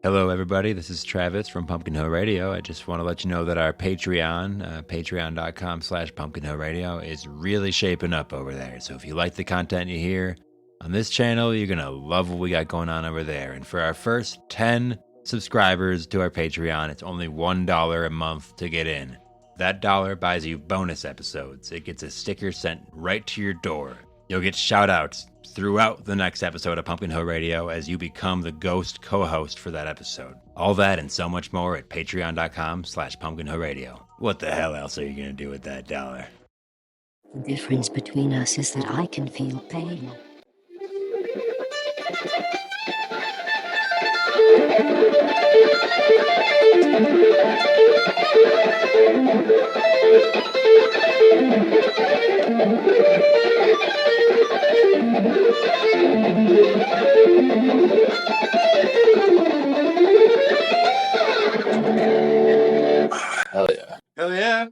Hello, everybody. This is Travis from Pumpkin Hill Radio. I just want to let you know that our Patreon, patreon.com/Pumpkin Hill Radio, is really shaping up over there. So if you like the content you hear on this channel, you're going to love what we got going on over there. And for our first 10 subscribers to our Patreon, it's only $1 a month to get in. That dollar buys you bonus episodes. It gets a sticker sent right to your door. You'll get shout-outs throughout the next episode of Pumpkin Hill Radio as you become the ghost co-host for that episode. All that and so much more at patreon.com/Pumpkin Hill Radio. What the hell else are you going to do with that dollar? The difference between us is that I can feel pain. Hell yeah. Hell yeah.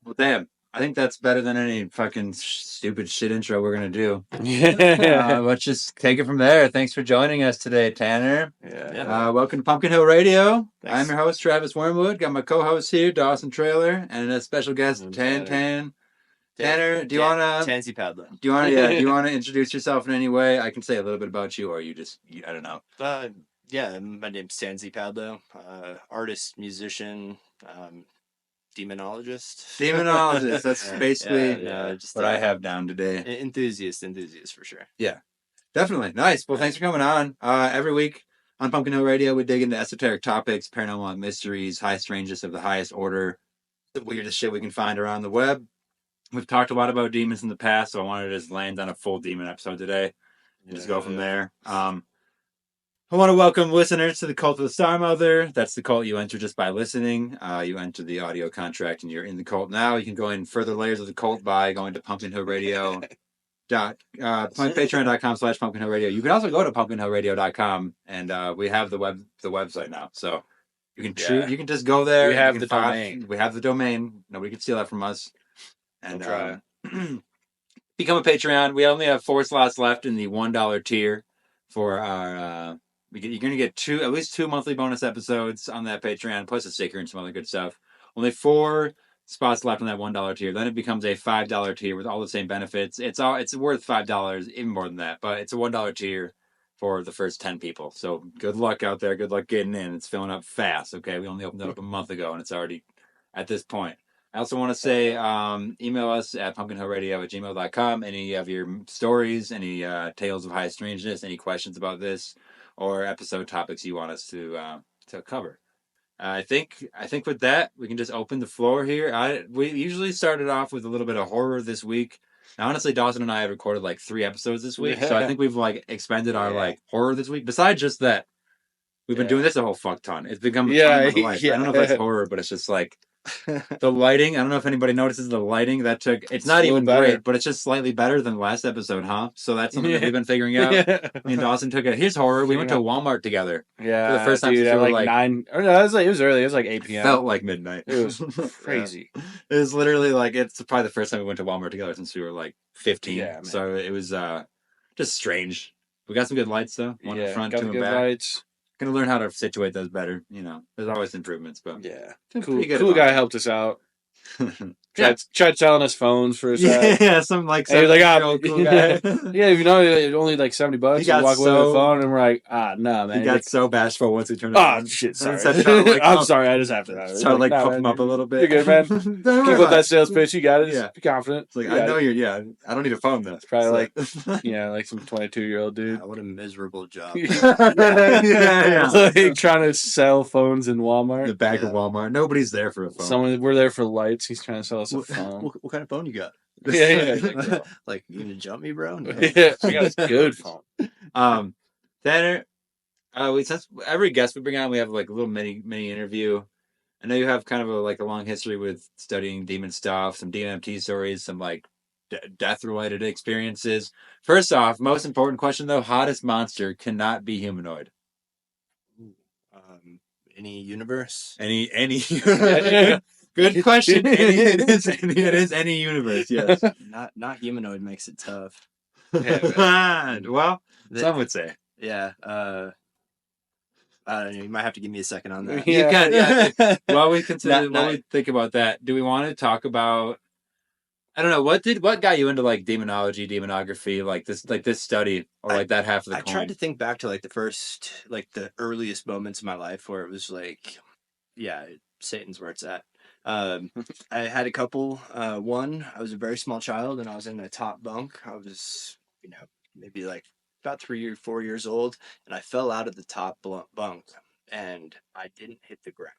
Well, damn. I think that's better than any fucking stupid shit intro we're going to do. Yeah. Let's just take it from there. Thanks for joining us today, Tanner. Yeah. Welcome to Pumpkin Hill Radio. Thanks. I'm your host, Travis Wormwood. Got my co-host here, Dawson Trailer, and a special guest, Tanner, do you want Tanner Padlo. do you want to introduce yourself in any way? I can say a little bit about you, or I don't know. Yeah, my name's Tanner Padlo. Artist, musician, demonologist. Demonologist. That's basically just what I have down today. Enthusiast for sure. Yeah, definitely. Nice. Well, thanks for coming on. Every week on Pumpkin Hill Radio, we dig into esoteric topics, paranormal mysteries, high strangeness of the highest order, the weirdest shit we can find around the web. We've talked a lot about demons in the past, so I wanted to just land on a full demon episode today and just go from there. I want to welcome listeners to the Cult of the Star Mother. That's the cult you enter just by listening. You enter the audio contract and you're in the cult now. You can go in further layers of the cult by going to Pumpkin Hill Radio. Patreon.com/Pumpkin Hill Radio. You can also go to pumpkinhillradio.com and we have the website now. So you can you can just go there. We have the domain. We have the domain. Nobody can steal that from us. And try. Become a Patreon. We only have 4 slots left in the $1 tier for our you're gonna get at least 2 monthly bonus episodes on that Patreon, plus a sticker and some other good stuff. Only 4 spots left on that $1 tier. Then it becomes a $5 tier with all the same benefits. It's worth $5, even more than that, but it's a $1 tier for the first 10 people. So good luck out there. Good luck getting in. It's filling up fast. Okay, we only opened it up a month ago, and it's already at this point. I also want to say, email us at pumpkinhillradio@gmail.com. Any of your stories, any tales of high strangeness, any questions about this, or episode topics you want us to cover. I think with that, we can just open the floor here. We usually started off with a little bit of horror this week. Now, honestly, Dawson and I have recorded like 3 episodes this week, so I think we've like expended our horror this week. Besides just that, we've been doing this a whole fuck ton. It's become a time of life. I don't know if that's horror, but it's just like the lighting. I don't know if anybody notices the lighting that took. It's not even great, but it's just slightly better than the last episode, huh? So that's something that we've been figuring out. Me and Dawson took it. Here's horror. We went to Walmart together. Yeah, for the first time dude, since at we were like 9. Or no, it was early. It was like 8 p.m. Felt like midnight. It was crazy. It was literally like it's probably the first time we went to Walmart together since we were like 15. Yeah, man. So it was just strange. We got some good lights though. One in front, got 2 in good back. Lights. Gonna learn how to situate those better. You know, there's always improvements, but Yeah, cool guy helped us out. Tried selling us phones for a sec. Yeah, some like he was like, cool guy. Yeah, you know, only like $70. You walk away with a phone, and we're like, no, man. He got so bashful once he turned. Shit, sorry. I'm sorry, I just have to. Start like pump him up a little bit. You're good, man. Keep up that sales pitch. You got it. Just be confident. It's like I know you're. Yeah, I don't need a phone though. It's probably like like some 22-year-old dude. What a miserable job. Like trying to sell phones in Walmart. The back of Walmart. Nobody's there for a phone. We're there for lights. He's trying to sell us a phone. What kind of phone you got? Yeah. Like, you gonna jump me, bro? No. Yeah, I got a good phone. Tanner, since every guest we bring on, we have like a little mini interview. I know you have kind of a long history with studying demon stuff, some DMT stories, some like death related experiences. First off, most important question though: hottest monster cannot be humanoid. Any universe? Any good question. It is any universe. Yes. Not humanoid makes it tough. Well, some would say. Yeah. I don't know. You might have to give me a second on that. You can, yeah. While we consider, Not- while we think about that, do we want to talk about? I don't know what got you into like demonology, demonography, like this study, or like that half of the I coin. tried to think back to like the earliest moments of my life where it was like, yeah, Satan's where it's at. I had a couple. One, I was a very small child and I was in the top bunk. I was, maybe like about 3 or 4 years old, and I fell out of the top bunk and I didn't hit the ground.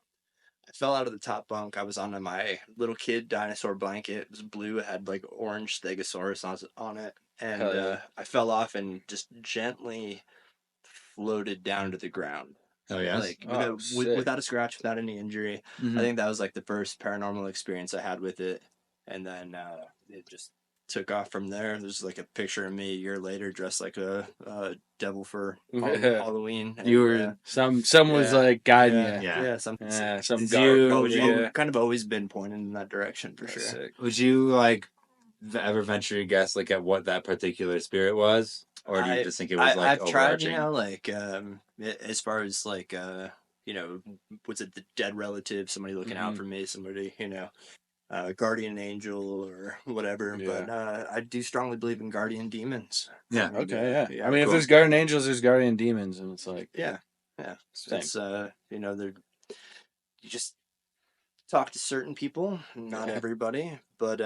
I fell out of the top bunk. I was on my little kid dinosaur blanket. It was blue. It had like orange stegosaurus on it. And Hell yeah. I fell off and just gently floated down to the ground. Oh yes. Like Oh, sick. without a scratch, without any injury. Mhm. I think that was like the first paranormal experience I had with it. And then it just took off from there. There's like a picture of me a year later dressed like a devil for Halloween. And, You were Someone's yeah. like guiding yeah, you. Yeah. yeah, some Some Did you- Goetia. kind of always been pointing in that direction for That's sure. sick. Would you like ever venture your guess like at what that particular spirit was, or do you just think it was like I've tried, overarching? like as far as like was it the dead relative, somebody looking out for me, somebody, guardian angel or whatever. Yeah. But I do strongly believe in guardian demons. Yeah. Okay, yeah. I mean, cool. if there's guardian angels, there's guardian demons, and it's like, Yeah. same. It's they're you just talk to certain people, not everybody, but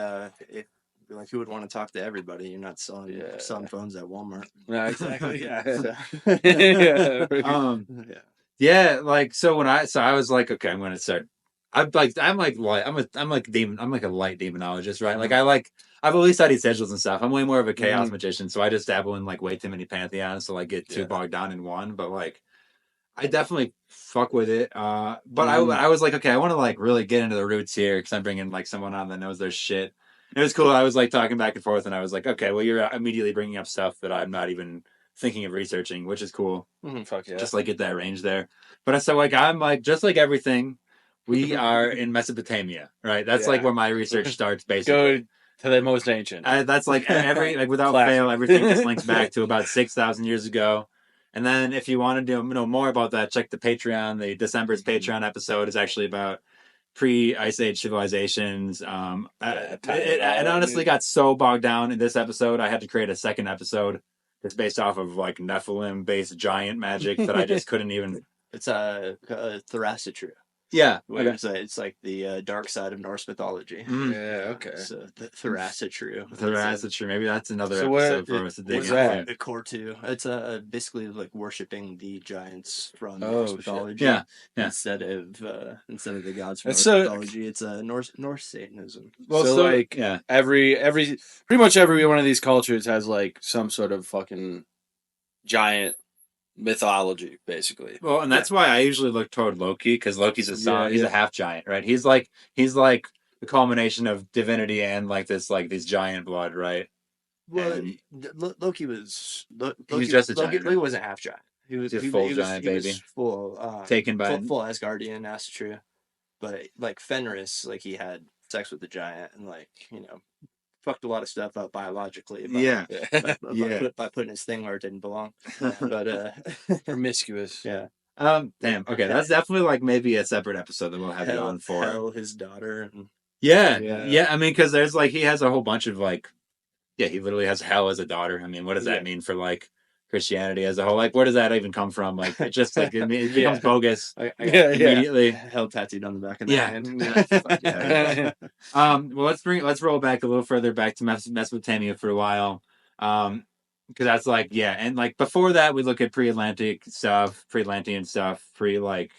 if like who would want to talk to everybody? You're not selling phones at Walmart. No, exactly. Yeah. yeah. Yeah, like so I was like, okay, I'm gonna start. I'm like a light demonologist, right? Like I've always studied sigils and stuff. I'm way more of a chaos magician, so I just dabble in like way too many pantheons to like get too bogged down in one. But like, I definitely fuck with it. But I was like, okay, I want to like really get into the roots here because I'm bringing like someone on that knows their shit. And it was cool. I was like talking back and forth, and I was like, okay, well, you're immediately bringing up stuff that I'm not even thinking of researching, which is cool. Fuck yeah. Just like get that range there. But so like I'm like just like everything, we are in Mesopotamia, right? That's like where my research starts basically. Go to the most ancient. That's like every like without Classic. fail, everything just links back to about 6,000 years ago. And then if you want to know more about that, check the Patreon. The December's Patreon episode is actually about pre-Ice Age civilizations. It honestly got so bogged down in this episode, I had to create a second episode that's based off of like Nephilim-based giant magic that I just couldn't even. It's a Thoracitru. Yeah, It's like the dark side of Norse mythology. Yeah, okay. So the Thoracitru. Thoracitru. Maybe that's another So episode for us to dig what's into. that? The core two. It's basically like worshiping the giants from Oh, Norse shit. Yeah, mythology. yeah. Instead of the gods from It's Norse so- mythology, it's Norse Satanism. Well, So, like, yeah. every pretty much every one of these cultures has like some sort of fucking giant mythology, basically. Well, and that's why I usually look toward Loki because Loki's a son. Yeah, He's yeah. a half giant, right? He's like the culmination of divinity and like these giant blood, right? Well, And- Loki was was just a giant, Loki right? wasn't half giant. He was Just full giant he was baby. full Taken by full Asgardian, that's true. But like Fenris, like he had sex with the giant and like fucked a lot of stuff up biologically. By putting his thing where it didn't belong. But Promiscuous. yeah. Damn. Okay, that's definitely like maybe a separate episode that we'll have you on for. Hell, his daughter. And Yeah, Yeah. yeah. I mean, because there's like he has a whole bunch of like, yeah, he literally has hell as a daughter. I mean, what does that mean for like Christianity as a whole? Like, where does that even come from? Like, it just like it becomes bogus I got immediately. hell tattooed on the back of the Yeah. hand. Fuck yeah. Well, let's roll back a little further back to Mesopotamia for a while. Because that's like, yeah, and like before that, we look at pre-Atlantean stuff, pre-like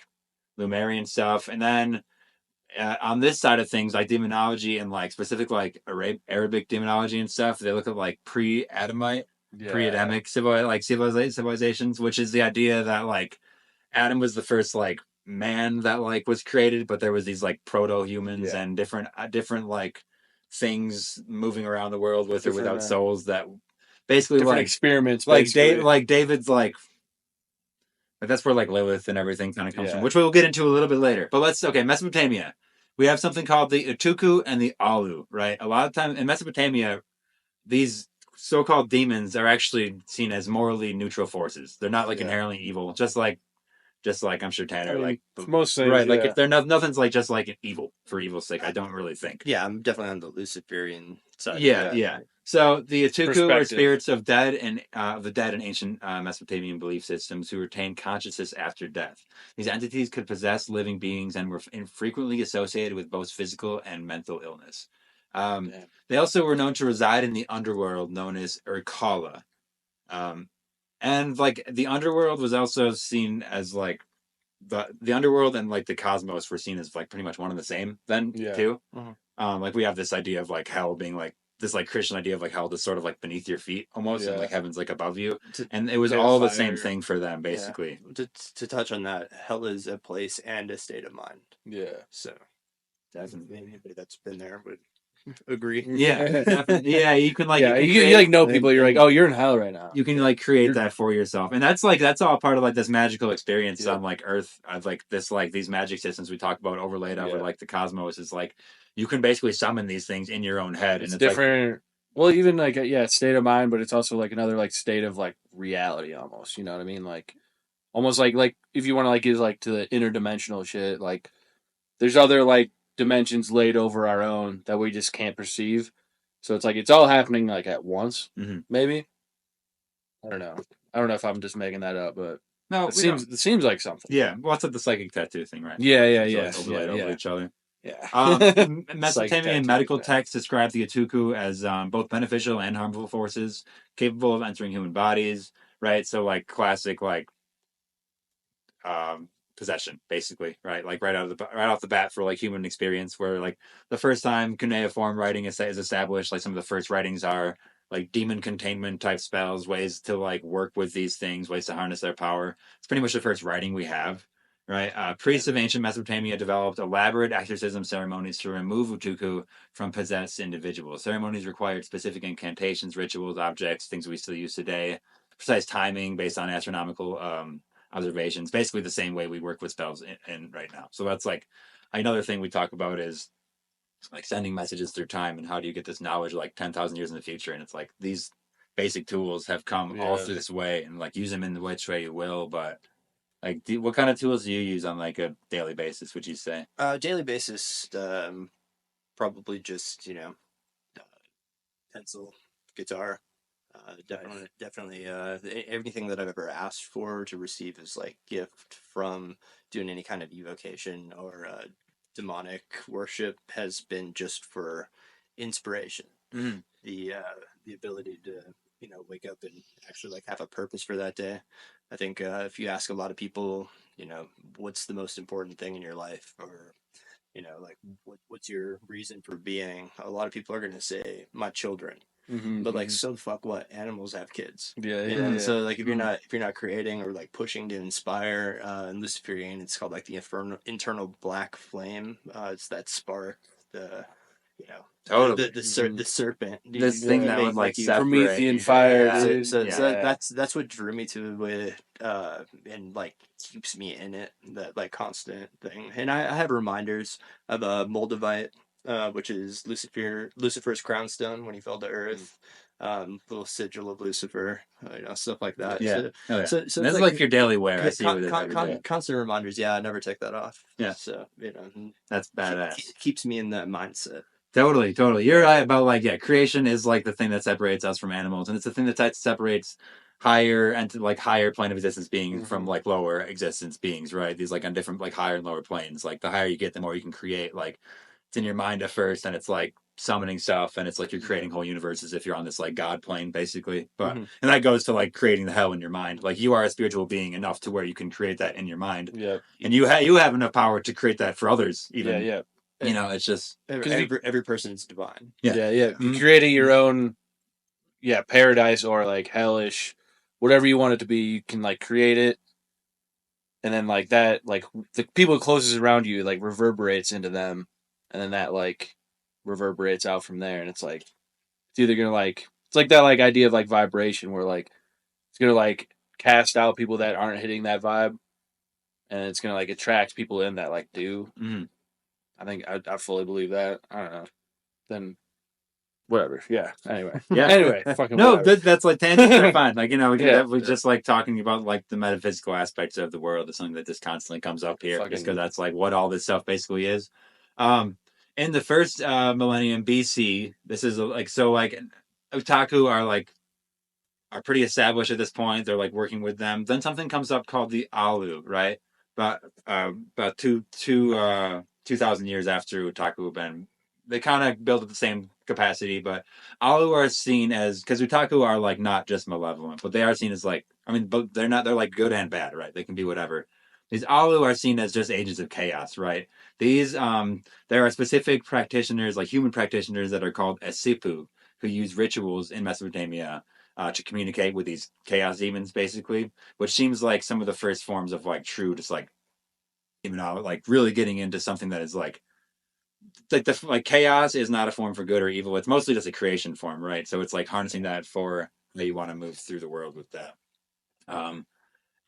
Lemurian stuff, and then on this side of things, like demonology and like specific like Arabic demonology and stuff, they look at like pre-Adamite, pre-Adamic civilizations, which is the idea that like Adam was the first like man that like was created, but there was these like proto-humans and different like things moving around the world with or without souls that basically Different like experiments. like Basically. David's like that's where like Lilith and everything kind of comes from, Yeah. which we'll get into a little bit later. But Mesopotamia. We have something called the Utukku and the Alu, right? A lot of times in Mesopotamia, these so-called demons are actually seen as morally neutral forces. They're not like inherently evil, just like Just like I'm sure Tanner, like most things, right, like yeah. if they're nothing's like just like evil for evil's sake. I don't really think. Yeah, I'm definitely on the Luciferian side. Yeah. So the Utukku were Perspective. spirits of dead and the dead in ancient Mesopotamian belief systems who retained consciousness after death. These entities could possess living beings and were frequently associated with both physical and mental illness. They also were known to reside in the underworld, known as Urkala. And like the underworld was also seen as like the underworld and like the cosmos were seen as like pretty much one and the same then too. Like we have this idea of like hell being like this like Christian idea of like hell that's sort of like beneath your feet almost, and like heaven's like above you, and it was all the same thing for them basically. Yeah. To touch on that, hell is a place and a state of mind. Yeah. So definitely anybody that's been there would agree. Yeah, definitely. Yeah, you can like you like know people. You're like, oh, you're in hell right now. You can like create that for yourself, and that's all part of like this magical experience on like Earth of like this like these magic systems we talk about overlaid over like the cosmos. Is like you can basically summon these things in your own head, It's and it's different. Like, well, even like state of mind, but it's also like another like state of like reality almost. You know what I mean? Like almost like if you want to like get like to the interdimensional shit, like there's other like dimensions laid over our own that we just can't perceive. So it's like it's all happening like at once, maybe. I don't know if I'm just making that up, but no, it seems like something. Yeah, well, that's like the psychic tattoo thing, right? Yeah. Like overlaid over each other. Yeah. Mesopotamian medical texts describe the Utukku as both beneficial and harmful forces, capable of entering human bodies. Right, so like classic like possession, basically, right? Like right off the bat for like human experience, where like the first time cuneiform writing is established, like some of the first writings are like demon containment type spells, ways to like work with these things, ways to harness their power. It's pretty much the first writing we have. Right, priests of ancient Mesopotamia developed elaborate exorcism ceremonies to remove Utukku from possessed individuals. Ceremonies required specific incantations, rituals, objects, things we still use today, precise timing based on astronomical observations, basically the same way we work with spells in right now. So that's like another thing we talk about is like sending messages through time, and how do you get this knowledge like 10,000 years in the future? And it's like these basic tools have come all through this way, and like use them in which way you will, but like, what kind of tools do you use on like a daily basis? Would you say? Daily basis, probably just pencil, guitar. Definitely. Everything that I've ever asked for to receive is like gift from doing any kind of evocation or demonic worship has been just for inspiration. The ability to wake up and actually like have a purpose for that day. I think if you ask a lot of people, what's the most important thing in your life, or like what's your reason for being, a lot of people are going to say my children. But like, so the fuck what? Animals have kids. Yeah. So like, if you're not creating or like pushing to inspire, in Luciferian, it's called like the internal black flame. It's that spark, the Totally the serpent. this thing that would like separate Promethean fire. So that's what drew me to it, and like keeps me in it. That like constant thing. And I have reminders of Moldavite, which is Lucifer's crown stone when he fell to earth. Little sigil of Lucifer, stuff like that. Yeah. So that's like your daily wear. I see you with it every day. Constant reminders. Yeah, I never take that off. Yeah. So that's badass. Keeps me in that mindset. Totally. You're right about like creation is like the thing that separates us from animals, and it's the thing that separates higher and like higher plane of existence beings from like lower existence beings, right? These like on different like higher and lower planes. Like the higher you get, the more you can create. Like it's in your mind at first, and it's like summoning stuff, and it's like you're creating whole universes if you're on this like God plane, basically. But and that goes to like creating the hell in your mind. Like you are a spiritual being enough to where you can create that in your mind. Yeah. And you have enough power to create that for others. Even. Yeah. It's just every person is divine. Yeah. You creating your own, paradise or like hellish, whatever you want it to be. You can like create it, and then like that, like the people closest around you, like reverberates into them, and then that like reverberates out from there, and it's like it's either gonna like it's like that like idea of like vibration where like it's gonna like cast out people that aren't hitting that vibe, and it's gonna like attract people in that like do. I think I fully believe that. I don't know. Then whatever. Yeah. Anyway. Yeah. Anyway. Fucking No, whatever. that's like tangents are fine. Like, you know, Yeah. we're just like talking about like the metaphysical aspects of the world is something that just constantly comes up here, just because that's like what all this stuff basically is. In the first millennium BC, this is like so like otaku are pretty established at this point. They're like working with them. Then something comes up called the Alu, right? About 2,000 years after Otaku have been, they kind of build at the same capacity, but Alu are seen as, because Otaku are like not just malevolent, but they are seen as like, I mean, but they're not, they're like good and bad, right? They can be whatever. These Alu are seen as just agents of chaos, right? These there are specific practitioners, like human practitioners, that are called Esipu, who use rituals in Mesopotamia to communicate with these chaos demons, basically, which seems like some of the first forms of like true, just like, you know, like really getting into something that is like the like chaos is not a form for good or evil. It's mostly just a creation form, right? So it's like harnessing that for how you want to move through the world with that.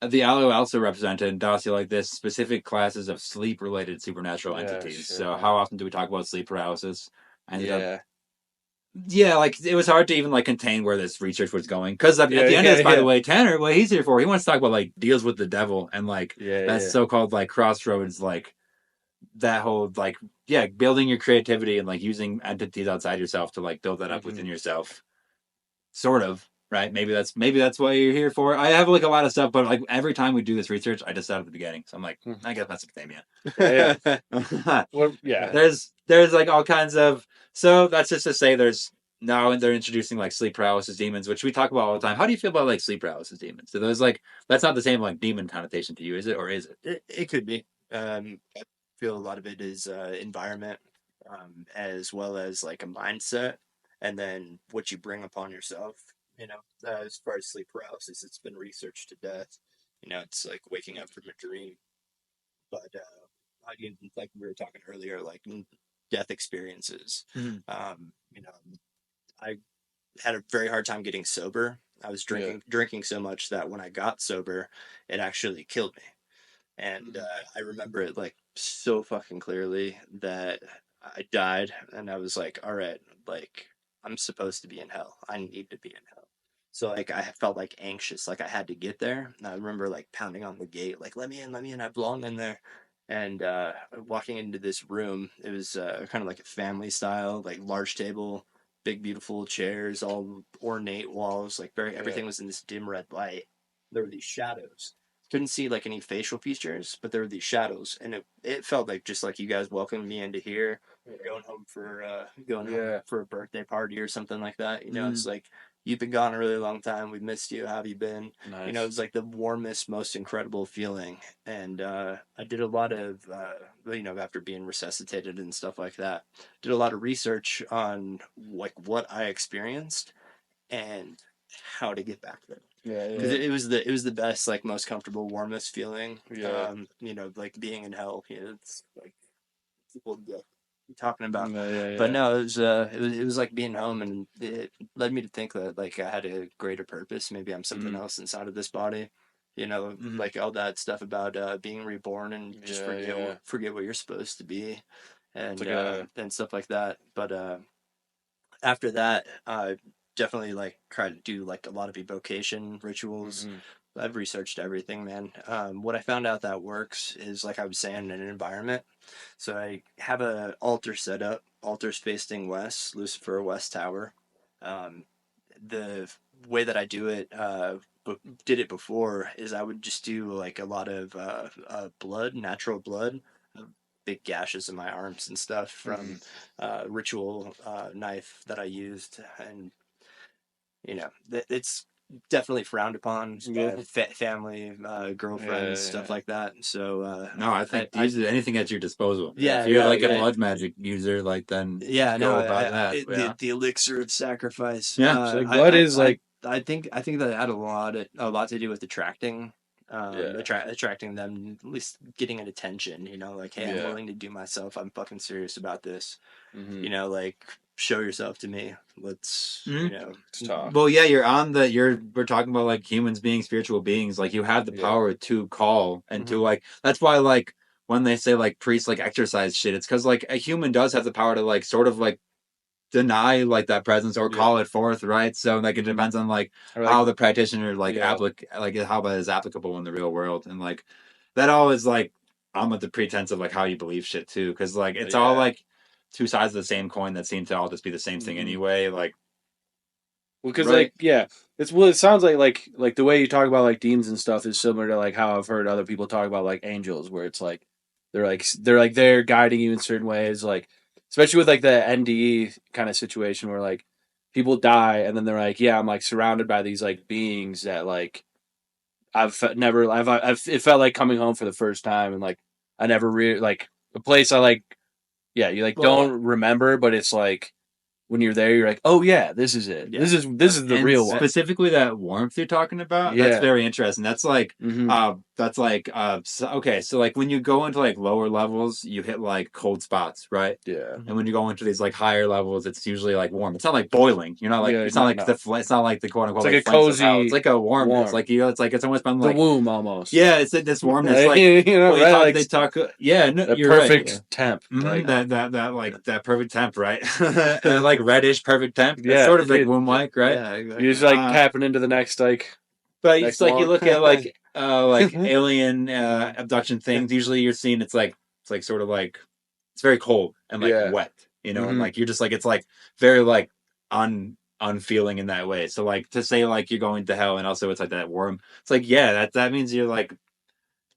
The Alu also represented Dacia like this specific classes of sleep related supernatural entities. Sure, so how often do we talk about sleep paralysis? I ended up like it was hard to even like contain where this research was going because at the end of this, by the way, Tanner, what he's here for, he wants to talk about like deals with the devil and like that's so-called like Crossroads, like that whole like building your creativity and like using entities outside yourself to like build that up within yourself, sort of, right? Maybe that's what you're here for. I have like a lot of stuff, but like every time we do this research, I decide at the beginning, so I'm like, I guess Mesopotamia. Well, there's like all kinds of, so that's just to say there's now they're introducing like sleep paralysis demons, which we talk about all the time. How do you feel about like sleep paralysis demons? So there's like, that's not the same like demon connotation to you, is it, or is it? It could be. I feel a lot of it is environment, as well as like a mindset, and then what you bring upon yourself. You know, as far as sleep paralysis, it's been researched to death. You know, it's like waking up from a dream. But like we were talking earlier, like death experiences. You know, I had a very hard time getting sober. I was drinking so much that when I got sober, it actually killed me. And I remember it like so fucking clearly that I died, and I was like, all right, like I'm supposed to be in hell. I need to be in hell. So like I felt like anxious, like I had to get there. And I remember like pounding on the gate, like let me in, I belong in there. And walking into this room, it was kind of like a family style, like large table, big beautiful chairs, all ornate walls, like everything was in this dim red light. There were these shadows, couldn't see like any facial features, but there were these shadows, and it felt like just like you guys welcomed me into here, going home for a birthday party or something like that. You know, it's like you've been gone a really long time. We missed you. How have you been? Nice. You know, it was like the warmest, most incredible feeling. And I did a lot of, you know, after being resuscitated and stuff like that, did a lot of research on like what I experienced and how to get back there. Because it was the best, like most comfortable, warmest feeling. You know, like being in hell. You know, it's like people get talking about. But no, it was like being home, and it led me to think that like I had a greater purpose. Maybe I'm something else inside of this body. You know, like all that stuff about being reborn and just forget what you're supposed to be, and stuff like that. But after that, definitely like try to do like a lot of evocation rituals. I've researched everything, man. What I found out that works is, like I was saying, in an environment. So I have a altar set up, altars facing west, Lucifer West Tower. The way that I do it, did it before, is I would just do like a lot of blood, natural blood, big gashes in my arms and stuff from ritual knife that I used, and you know, it's definitely frowned upon by family, girlfriends, stuff like that. So no, I think use anything at your disposal. Yeah, if you're like a blood magic user, like then no, about that. The elixir of sacrifice. Yeah, blood is like. I think that had a lot to do with attracting. Attracting them, at least getting an attention, you know, like, hey, I'm willing to do myself. I'm fucking serious about this. You know, like, show yourself to me. Let's, you know, talk. Well, yeah, we're talking about like humans being spiritual beings. Like you have the power to call and to like, that's why like when they say like priests like exercise shit, it's because like a human does have the power to like sort of like deny like that presence or call it forth, right? So like it depends on like Or, how the practitioner like Yeah. like how that is applicable in the real world, and like that all is like on with the pretense of like how you believe shit too, because like it's all like two sides of the same coin that seem to all just be the same thing anyway. Like, well, because right. it's it sounds like the way you talk about like demons and stuff is similar to like how I've heard other people talk about like angels, where it's like they're guiding you in certain ways, like especially with like the NDE kind of situation where like people die and then they're like, yeah, I'm like surrounded by these like beings that like it felt like coming home for the first time, and like I never really like a place I like, you like don't remember, but it's like when you're there, you're like, oh yeah, this is it. Yeah. This is the And real one. specifically that warmth you're talking about, Yeah. that's very interesting. That's like okay, so like when you go into like lower levels, you hit like cold spots, right? Yeah. And when you go into these like higher levels, it's usually like warm. It's not like boiling, you know, like Yeah, it's not like no. it's not like the quote unquote It's like a flames of cozy hell. It's like a warm. warm. It's like it's almost been The like womb almost. yeah, it's this warmness, like you know, well, right? they talk yeah, no, The you're perfect right. temp. Like, That like that perfect temp, right? That, like reddish perfect temp. Yeah, It's sort of like dude. womb like, right? Yeah, exactly. you're just like tapping into the next like. But Next it's like you one. look at like alien abduction things. Usually you're seeing it's like sort of like it's very cold and like Yeah. wet, you know, and Mhm. like you're just like it's like very like unfeeling in that way. So like to say like you're going to hell and also it's like that warm. It's like yeah, that means you're like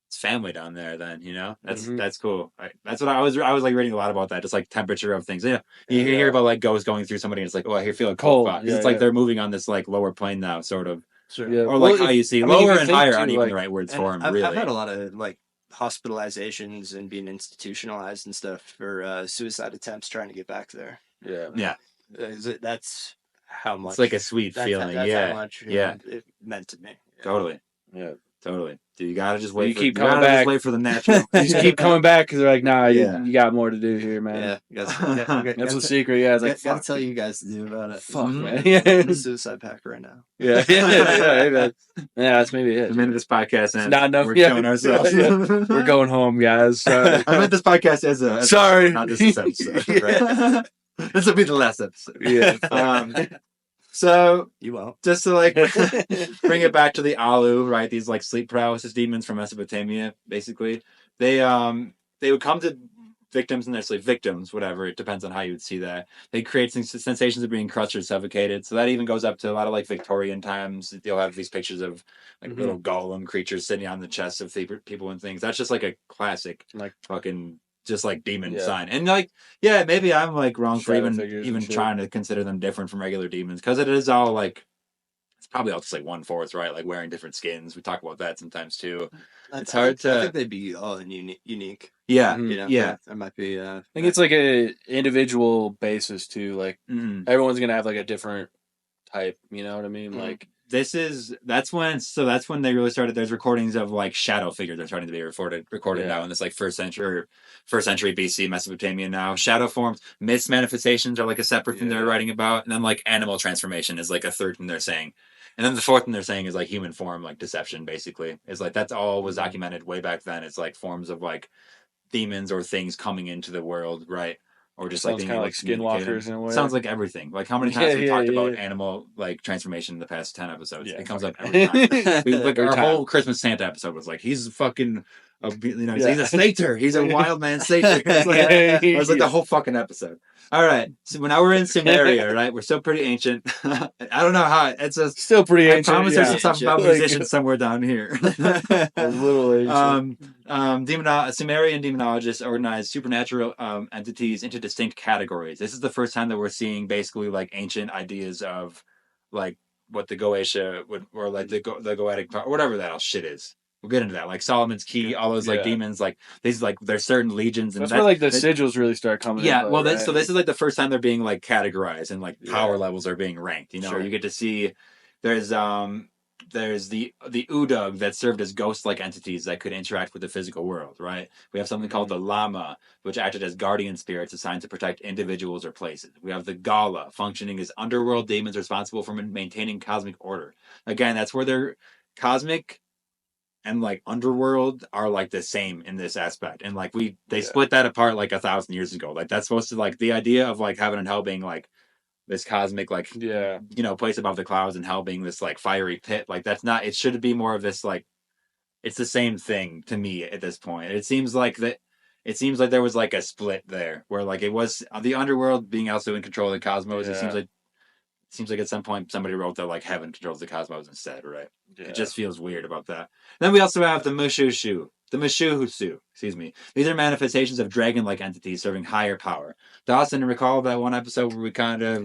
it's family down there. Then you know that's cool. That's what I was like reading a lot about that, just like temperature of things. Yeah, you hear about like ghosts going through somebody, and it's like oh I hear feeling cold. Cold. It's like they're moving on this like lower plane now, sort of. Sure. Yeah. Or like Well, how you see I mean, lower you and think higher too, aren't even like- the right words And for them, I've really. had a lot of like hospitalizations and being institutionalized and stuff for suicide attempts trying to get back there. Yeah. Yeah. That's how much. It's like a sweet that's, feeling. That's yeah. how much yeah. it meant to me. Yeah. Totally. Yeah. Totally. Dude, you gotta just Well, wait. you keep gotta coming back. Just wait for the natural. You just keep coming back because they're like, nah, Yeah. you got more to do here, man. Yeah, you guys, That's the secret. Yeah, it's like, gotta fuck, tell you guys to do about it. fuck, Mhm. man. I'm Yeah, in a suicide pack right now. yeah, that's maybe it. The minute this podcast ends, Not enough. we're Yeah. killing ourselves. Yeah. We're going home, guys. I meant this podcast as a Sorry. not just this episode. Right? This will be the last episode. Yeah. So You won't. just to like bring it back to the Alu, right? These like sleep paralysis demons from Mesopotamia, basically. They would come to victims in their sleep. Victims, whatever. It depends on how you would see that. They create sensations of being crushed or suffocated. So that even goes up to a lot of like Victorian times. You'll have these pictures of like little golem creatures sitting on the chests of people and things. That's just like a classic, Like fucking just like demon sign. And like yeah, maybe I'm like wrong for Shadow figures even and shit. trying to consider them different from regular demons, because it is all like it's probably all just like 1/4, right? Like wearing different skins. We talk about that sometimes too. It's hard to. I think they'd be all unique. Yeah, Mhm. You know, yeah. there might be. I think it's like a individual basis too. Like Mhm. everyone's gonna have like a different type. You know what I mean? Mhm. Like That's when they really started. There's recordings of like shadow figures that are starting to be recorded now in this like first century BC Mesopotamia. Now shadow forms, mist manifestations are like a separate thing they're writing about, and then like animal transformation is like a third thing they're saying, and then the fourth thing they're saying is like human form, like deception. Basically, is like that's all was documented way back then. It's like forms of like demons or things coming into the world, right? Or just like sounds being kind of able like to communicate skinwalkers them. in a way. Sounds like everything. Like how many times we talked about yeah. animal like transformation in the past 10 episodes? Yeah, It comes up fucking- every time. Like Every our time. whole Christmas Santa episode was like he's fucking Yeah. he's a satyr. He's a wild man satyr. It's like, it was like the whole fucking episode. All right. So now we're in Sumeria, right? We're still pretty ancient. I don't know how it's a Still pretty I ancient. promise there's some stuff about Like, musicians somewhere down here. a little ancient. Sumerian demonologists organized supernatural entities into distinct categories. This is the first time that we're seeing basically like ancient ideas of like what the Goetia would, or like the Goetic power, or whatever that else shit is. We'll get into that. Like Solomon's Key, all those like Yeah. demons, like these like there's certain legions, and That's where like the sigils really start coming. yeah, in, well, right? so this is like the first time they're being like categorized and like power Yeah. levels are being ranked. You know, Sure. you get to see there's the Udug that served as ghost-like entities that could interact with the physical world. Right. We have something called the Lama, which acted as guardian spirits assigned to protect individuals or places. We have the Gala, functioning as underworld demons responsible for maintaining cosmic order. Again, that's where they're cosmic. and like underworld are like the same in this aspect, and like they Yeah. split that apart like 1,000 years ago. Like that's supposed to like the idea of like heaven and hell being like this cosmic like Yeah. place above the clouds, and hell being this like fiery pit. Like that's not. It should be more of this like it's the same thing to me at this point. It seems like that. It seems like there was like a split there, where like it was the underworld being also in control of the cosmos. It seems like at some point somebody wrote that like heaven controls the cosmos instead, right? Yeah. It just feels weird about that. Then we also have the Mushuhusu, excuse me. These are manifestations of dragon-like entities serving higher power. Dawson, recall that one episode where we kind of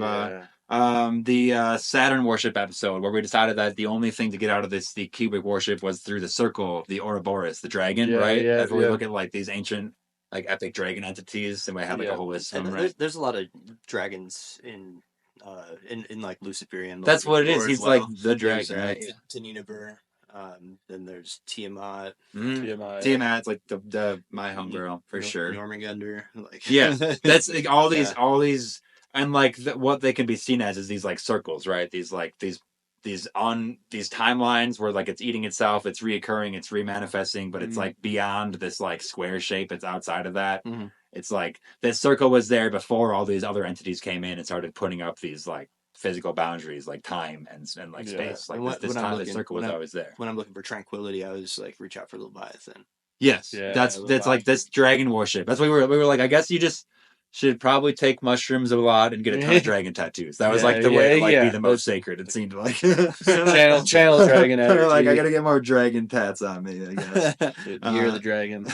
the Saturn worship episode where we decided that the only thing to get out of the cubic worship was through the circle, the Ouroboros, the dragon, right? Yeah, That's where we look at like these ancient like epic dragon entities, and we have like a whole list of them, right? There's a lot of dragons in like Luciferian. That's what it is. lore He's as well. like the dragon, right? Taninaber. Then there's Tiamat. Tiamat's like the my homegirl for sure. Jormungandr. Like yeah, that's like all these, and like what they can be seen as is these like circles, right? These timelines where like it's eating itself, it's reoccurring, it's remanifesting, but it's like beyond this like square shape. It's outside of that. Mm-hmm. It's like this circle was there before all these other entities came in and started putting up these like physical boundaries like time and like space. Like this circle was always there. When I'm looking for tranquility, I always like reach out for Leviathan. Yes, that's like this dragon worship. That's why we were like, I guess you just should probably take mushrooms a lot and get a ton of dragon tattoos. That was like the way to like be the most sacred. It seemed like channel dragon energy. Like I gotta get more dragon tats on me. I guess Year of the Dragon.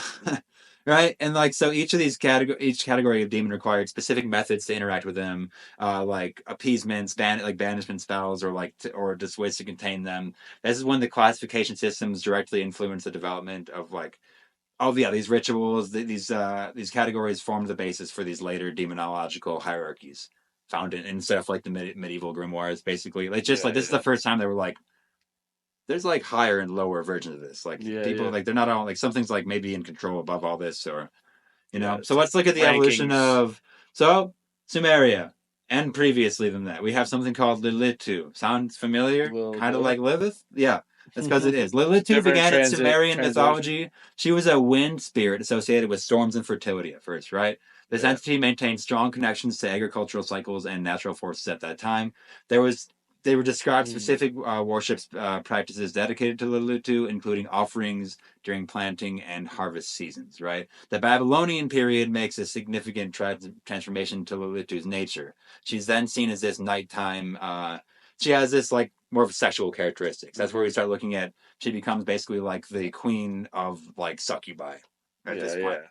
Right, and like so, each category of demon required specific methods to interact with them, like appeasements, banishment spells, or just ways to contain them. This is when the classification systems directly influence the development of like, these rituals. These categories formed the basis for these later demonological hierarchies found in stuff like the medieval grimoires. Basically, like this is the first time they were like, there's like higher and lower versions of this. Like people like they're not all like something's like maybe in control above all this, or So let's look at the evolution of Sumeria, and previously than that we have something called Lilitu. Sounds familiar? Kind of like Lilith? Yeah. That's because it is. Lilitu began in Sumerian mythology. She was a wind spirit associated with storms and fertility at first, right? This entity maintained strong connections to agricultural cycles and natural forces at that time. They were described specific worships practices dedicated to Lilitu, including offerings during planting and harvest seasons, right? The Babylonian period makes a significant transformation to Lilitu's nature. She's then seen as this nighttime... she has this like more of sexual characteristics. That's where we start looking at. She becomes basically like the queen of like succubi at this point.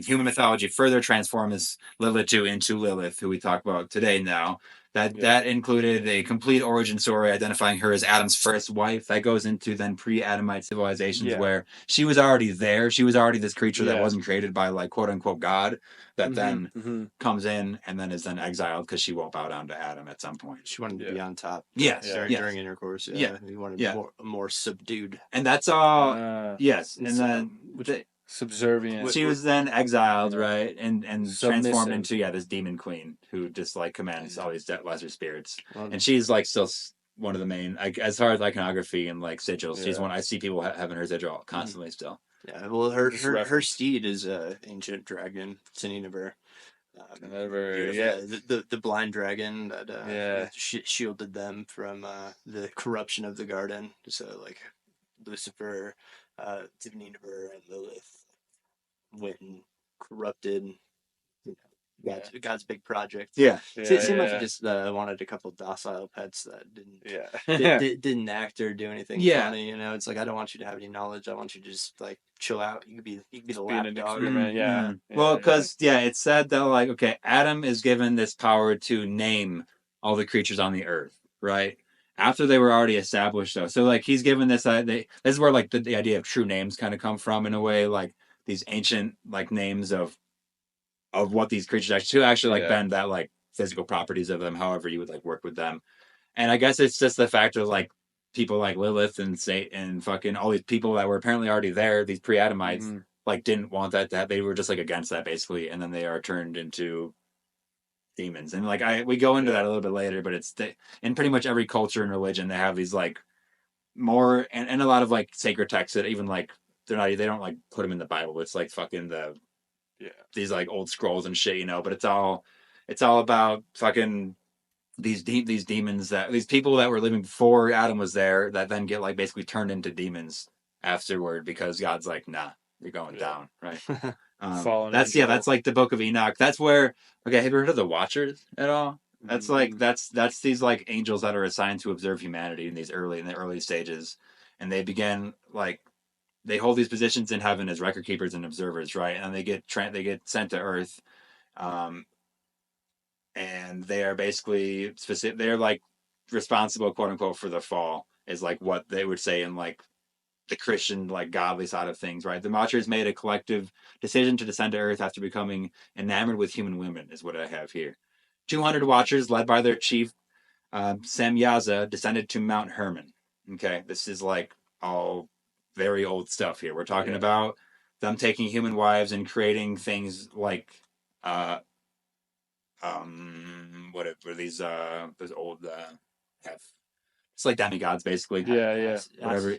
Human mythology further transforms Lilitu into Lilith, who we talk about today now. That included a complete origin story identifying her as Adam's first wife. That goes into then pre-Adamite civilizations where she was already there. She was already this creature that wasn't created by like quote unquote God that then comes in and then is then exiled because she won't bow down to Adam at some point. She wanted to be on top. Yes. During intercourse. Yeah. He wanted more subdued. And that's all. Yes. And then subservient. She was then exiled, right, and transformed into this demon queen who just like commands all these lesser spirits, and she's like still one of the main, like, as far as iconography and like sigils. She's one I see people having her sigil constantly still. Yeah, well, her steed is ancient dragon, Taninaber. The blind dragon that shielded them from the corruption of the garden. So like Lucifer, Taninaber, and Lilith went and corrupted God's big project. Yeah. It seemed like he just wanted a couple docile pets that didn't act or do anything funny. It's like, I don't want you to have any knowledge. I want you to just like chill out. You could be the lapdog. Well, because it's said that like, okay, Adam is given this power to name all the creatures on the earth, right? After they were already established, though. So like he's given this. This is where like the idea of true names kind of come from in a way, like these ancient like names of what these creatures actually bend that like physical properties of them, however you would like work with them. And I guess it's just the fact of like people like Lilith and and fucking all these people that were apparently already there, these pre-Adamites, like didn't want that they were just like against that basically, and then they are turned into demons. And like we go into that a little bit later, but it's in pretty much every culture and religion they have these like more and a lot of like sacred texts that even like they don't like put them in the Bible. It's like fucking these like old scrolls and shit, but it's all about fucking these demons these people that were living before Adam was there that then get like basically turned into demons afterward because God's like, nah, you're going down, right? That's like the Book of Enoch. That's where have you heard of the Watchers at all? That's like that's these like angels that are assigned to observe humanity in the early stages, and they begin like they hold these positions in heaven as record keepers and observers, right? And they get sent to Earth, and they are basically specific. They're like responsible, quote unquote, for the fall. Is like what they would say in like the Christian, like godly side of things, right? The Watchers made a collective decision to descend to Earth after becoming enamored with human women, is what I have here. 200 Watchers, led by their chief, Samyaza, descended to Mount Hermon. Okay, this is like all very old stuff here. We're talking about them taking human wives and creating things like, what were these? Those old have. It's like demigods, basically. Whatever.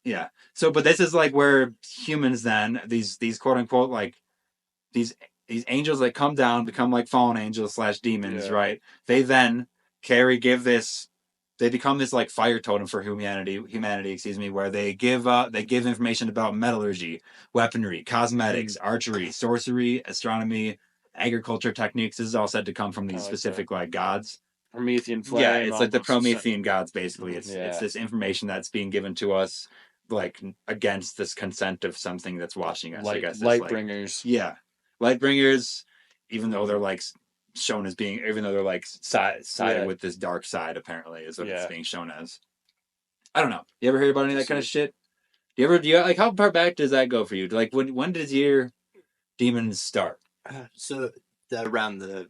Yeah. So, but this is like where humans then these quote unquote like these angels that come down become like fallen angels / demons, right? They then they become this like fire totem for humanity, where they give information about metallurgy, weaponry, cosmetics, archery, sorcery, astronomy, agriculture techniques. This is all said to come from these specific like gods. Promethean flame. Yeah, it's like the Promethean gods, basically. It's this information that's being given to us, like against this consent of something that's watching us. I guess light bringers. Yeah, light bringers. Even though they're like shown as being, even though they're like sided with this dark side, apparently is what it's being shown as. I don't know. You ever heard about any of that kind of shit? Do you like how far back does that go for you? Like when does your demons start? So around the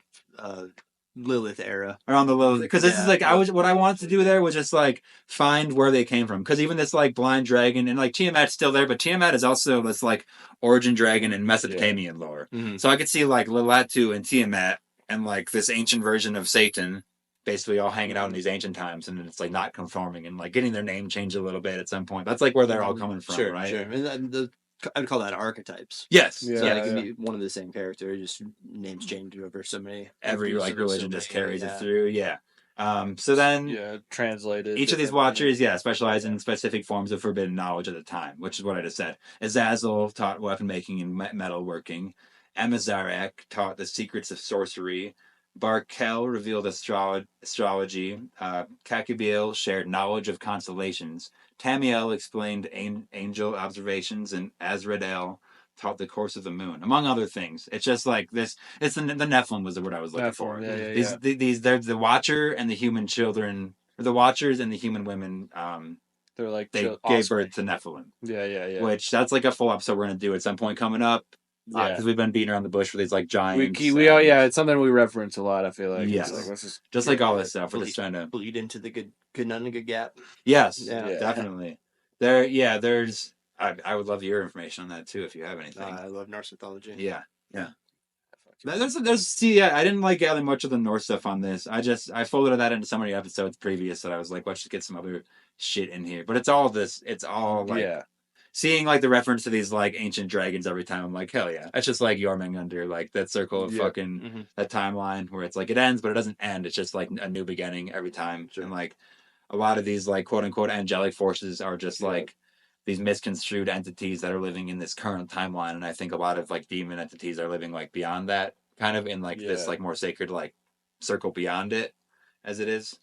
Lilith era. Around the Lilith, because this is like what I wanted to do there was just like find where they came from, because even this like blind dragon and like Tiamat's still there, but Tiamat is also this like origin dragon in Mesopotamian lore. So I could see like Lilatu and Tiamat and like this ancient version of Satan basically all hanging out in these ancient times, and it's like not conforming and like getting their name changed a little bit at some point. That's like where they're all coming from, right? Sure. And I would call that archetypes. Yes. It can be one of the same character, just names changed over so many. Every like religion just carries it through. Yeah. So then translated. Each of these watchers, specialize in specific forms of forbidden knowledge at the time, which is what I just said. Azazel taught weapon making and metal working. Amazarek taught the secrets of sorcery. Barkel revealed astrology. Kakibiel shared knowledge of constellations. Tamiel explained angel observations, and Azradel taught the course of the moon, among other things. It's just like this. It's the Nephilim was the word I was looking for. These they're the Watcher and the human children, or the Watchers and the human women. They're like they gave birth to Nephilim. Yeah. Which that's like a full episode we're gonna do at some point coming up. Because we've been beating around the bush for these like giants. It's something we reference a lot. I feel like it's like, just like all this stuff. We're just trying to bleed into the good none and good gap. Yes, definitely. There's. I would love your information on that too if you have anything. I love Norse mythology. Yeah. I didn't like gather much of the Norse stuff on this. I folded that into so many episodes previous that I was like, let's just get some other shit in here. But it's all like seeing like the reference to these like ancient dragons every time. I'm like, hell yeah, that's just like Jormungandr, like that circle of fucking that timeline where it's like it ends but it doesn't end. It's just like a new beginning every time. And like a lot of these like quote unquote angelic forces are just like these misconstrued entities that are living in this current timeline, and I think a lot of like demon entities are living like beyond that, kind of in like this like more sacred like circle beyond it, as it is.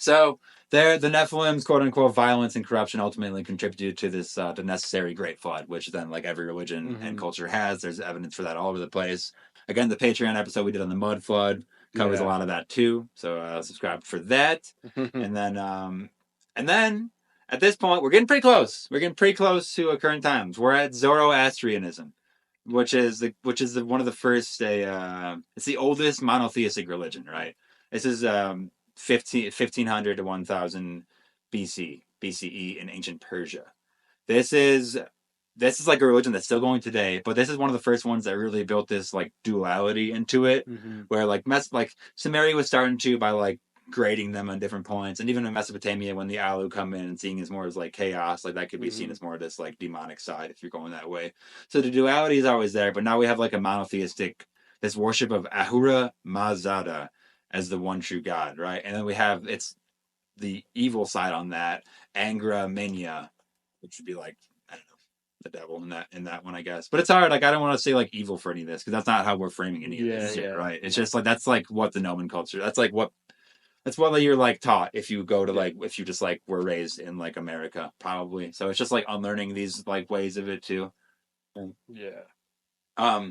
So the Nephilim's quote unquote violence and corruption ultimately contributed to this the necessary Great Flood, which then like every religion and culture has. There's evidence for that all over the place. Again, the Patreon episode we did on the Mud Flood covers a lot of that too. So subscribe for that, and then. At this point, we're getting pretty close. We're getting pretty close to current times. We're at Zoroastrianism, which is one of the first. It's the oldest monotheistic religion, right? This is 1500 to 1000 BCE in ancient Persia. This is like a religion that's still going today, but this is one of the first ones that really built this like duality into it, where like Sumeria was starting to by like grading them on different points. And even in Mesopotamia, when the Alu come in and seeing as more as like chaos, like that could be seen as more of this like demonic side if you're going that way. So the duality is always there, but now we have like a monotheistic, this worship of Ahura Mazda as the one true God, right? And then we have it's the evil side on that, Angra Mainya, which would be like, I don't know, the devil in that one, I guess. But it's hard. Like I don't want to say like evil for any of this because that's not how we're framing any of this shit, right? It's just like that's like what the nomenclature. That's what you're like taught if you go to like if you just like were raised in like America, probably. So it's just like unlearning these like ways of it too. Yeah.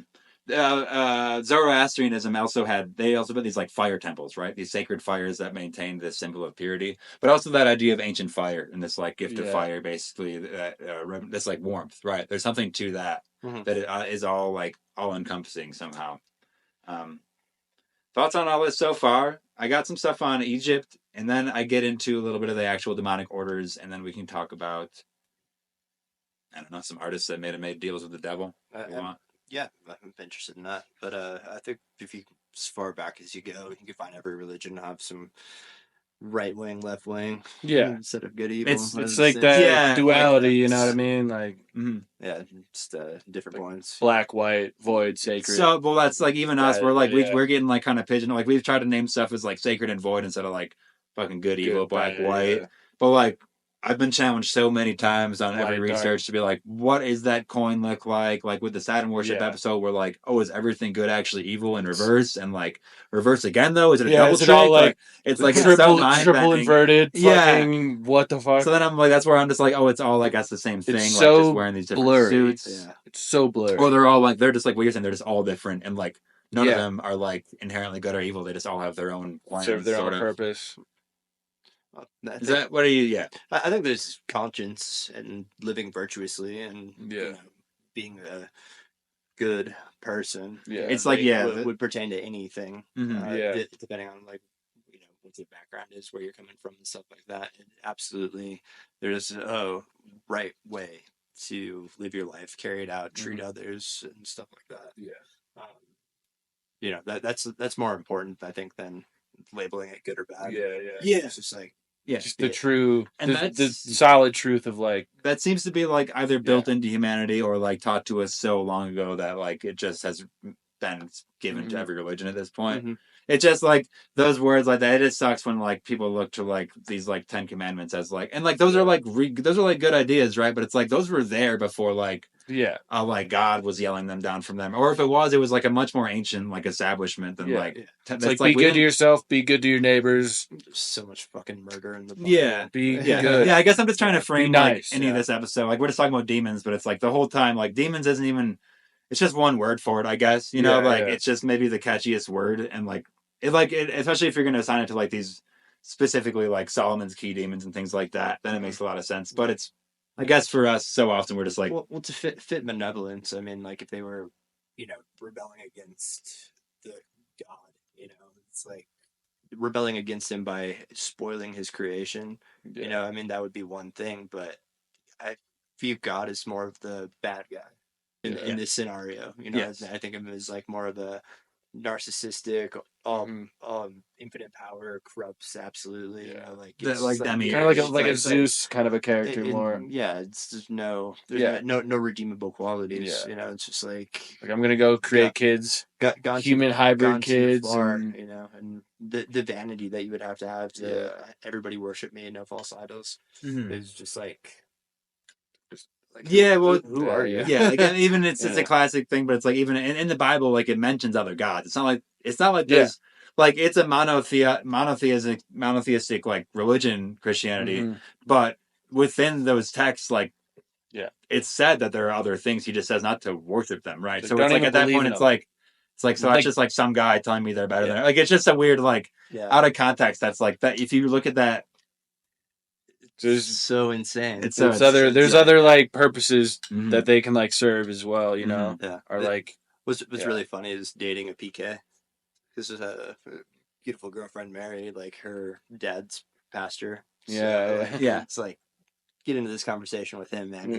Zoroastrianism also had these like fire temples, right? These sacred fires that maintained this symbol of purity, but also that idea of ancient fire and this like gift of fire, basically that this like warmth, right? There's something to that that is all like all encompassing somehow. Thoughts on all this so far? I got some stuff on Egypt, and then I get into a little bit of the actual demonic orders, and then we can talk about I don't know some artists that made deals with the devil. Yeah, I'm interested in that. But I think if you as far back as you go, you can find every religion have some right wing, left wing. Yeah. Instead of good evil. It's like that duality, you know what I mean? Like yeah, just different points. Black, white, void, sacred. So well that's like even us, we're like we're getting like kind of pigeonholed. Like we've tried to name stuff as like sacred and void instead of like fucking good, evil, black, white. But like I've been challenged so many times on every research to be like, what is that coin look like? Like with the Saturn worship episode, we're like, oh, is everything good actually evil in reverse? And like reverse again though? Is it a double is it trick? all like it's like triple inverted? Fucking what the fuck? So then I'm like, that's where I'm just like, oh, it's all like that's the same thing. It's like so just wearing these different blurry. suits. Yeah. It's so blurry. Or they're all like they're just like what you're saying. They're just all different and like none of them are like inherently good or evil. They just all have their own plans, serve their own purpose. Is that what are you? Yeah, I think there's conscience and living virtuously and you know, being a good person. Yeah, it's like would pertain to anything. Depending on like you know what your background is, where you're coming from, and stuff like that. And absolutely, there's a right way to live your life, carry it out, treat others, and stuff like that. Yeah, you know that's more important, I think, than labeling it good or bad. Yeah. It's just like. Yeah, just the true and the solid truth of like that seems to be like either built into humanity or like taught to us so long ago that like it just has been given to every religion at this point. It's just like those words like that. It just sucks when like people look to like these like 10 commandments as like and like those are like those are like good ideas, right? But it's like those were there before like like God was yelling them down from them, or if it was like a much more ancient like establishment than it's like be good to yourself, be good to your neighbors. There's so much fucking murder in the Bible. Be good. Yeah, I guess I'm just trying to frame nice, like any of this episode. Like we're just talking about demons, but it's like the whole time like demons isn't even. It's just one word for it, I guess. You know, it's just maybe the catchiest word, and like it especially if you're going to assign it to like these specifically like Solomon's key demons and things like that, then it makes a lot of sense. But it's. I guess for us, so often we're just like, well to fit benevolence. I mean, like if they were, you know, rebelling against the God, you know, it's like rebelling against him by spoiling his creation. You know, I mean, that would be one thing, but I view God as more of the bad guy in this scenario. You know, I think of him as like more of a narcissistic, infinite power, corrupts absolutely. You know, like it's like kind of like a Zeus kind of a character more. Yeah, it's just no redeemable qualities. You know, it's just like I'm gonna go create kids, human hybrid kids, and you know, and the vanity that you would have to everybody worship me, no false idols. Is just like. Like, who are you? Yeah, like, even it's a classic thing, but it's like even in the Bible, like it mentions other gods. It's not like there's like it's a monotheistic like religion, Christianity, but within those texts, like it's said that there are other things. He just says not to worship them, right? So it's like at that point, it's like so it's just like some guy telling me they're better than like it's just a weird like out of context. That's like that. If you look at that. It's so insane. There's other like purposes that they can like serve as well, you know. Or like what's really funny is dating a PK. This is a beautiful girlfriend Mary, like her dad's pastor. So, It's like get into this conversation with him, man.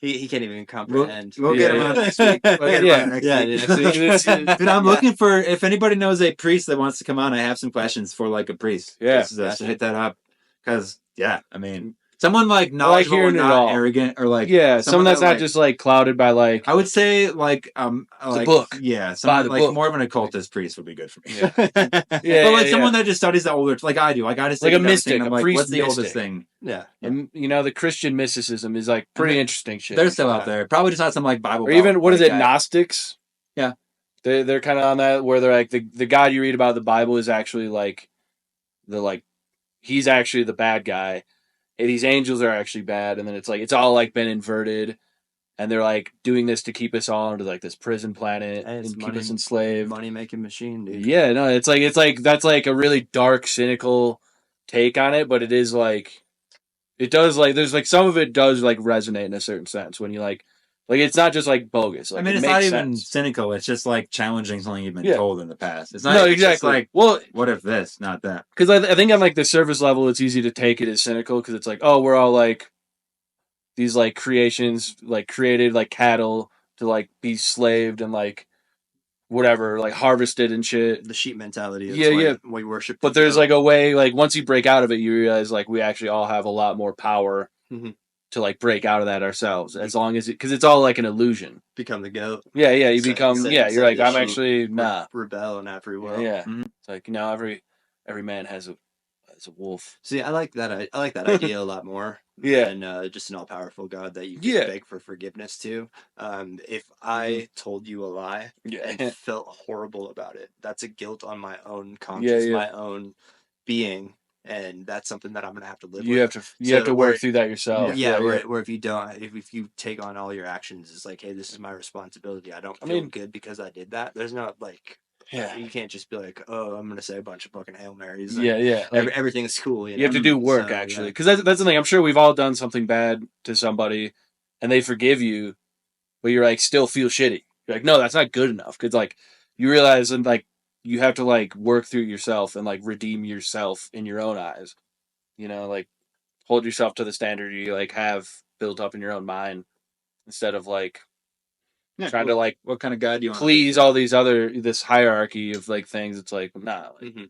He can't even comprehend. We'll get him on next week. We'll get him on next week. Dude, I'm looking for, if anybody knows a priest that wants to come on, I have some questions for like a priest. Yeah. Just hit that up. Because, yeah, I mean, someone like knowledgeable hearing and it not all. arrogant, or like someone that's not just like clouded by like I would say like the book. Yeah, someone like book. more of an occultist priest would be good for me. Yeah. But like someone that just studies the older, like I do. I got to like a mystic. I'm a like, priest what's the mystic. oldest thing? Yeah. And, you know, the Christian mysticism is like pretty interesting shit. They're still out there. Probably just not some like Bible. Or even what is it, guy. Gnostics? Yeah. They're kind of on that where they're like the God you read about in the Bible is actually like he's actually the bad guy. And these angels are actually bad, and then it's like it's all like been inverted, and they're like doing this to keep us all under like this prison planet and keep us enslaved. Money making machine, dude. Yeah, no, it's like that's like a really dark, cynical take on it, but it is like it does like there's like some of it does like resonate in a certain sense when you like it's not just like bogus. Like, I mean, it it's makes not even sense. cynical. It's just like challenging something you've been told in the past. It's not no, it's exactly. Just like, well, what if this, not that? Because I think on like the surface level, it's easy to take it as cynical because it's like, oh, we're all like these like creations, like created like cattle to like be slaved and like whatever, like harvested and shit. The sheep mentality. Yeah. We worship. But there's like a way, like once you break out of it, you realize like we actually all have a lot more power to like break out of that ourselves, as long as because it's all like an illusion. Become the goat. Yeah, you become. You're like I'm actually rebel and have free will. Yeah. It's like every man has a wolf. See, I like that. I like that idea a lot more. Yeah. And just an all-powerful God that you can beg for forgiveness to. If I told you a lie and felt horrible about it, that's a guilt on my own conscience, my own being, and that's something that I'm gonna have to live with. You have to work through that yourself. Yeah. Where if you don't, if you take on all your actions, it's like, hey, this is my responsibility. I don't feel good because I did that. There's not like. Yeah, you can't just be like, oh, I'm gonna say a bunch of fucking Hail Marys. Like, everything's cool. You have to do work actually, because that's the thing. I'm sure we've all done something bad to somebody, and they forgive you, but you're like still feel shitty. You're like, no, that's not good enough, because like you realize and like you have to like work through yourself and like redeem yourself in your own eyes. You know, like hold yourself to the standard you like have built up in your own mind, instead of like. Trying to like what kind of God do you want please all these this hierarchy of like things. It's like nah, like,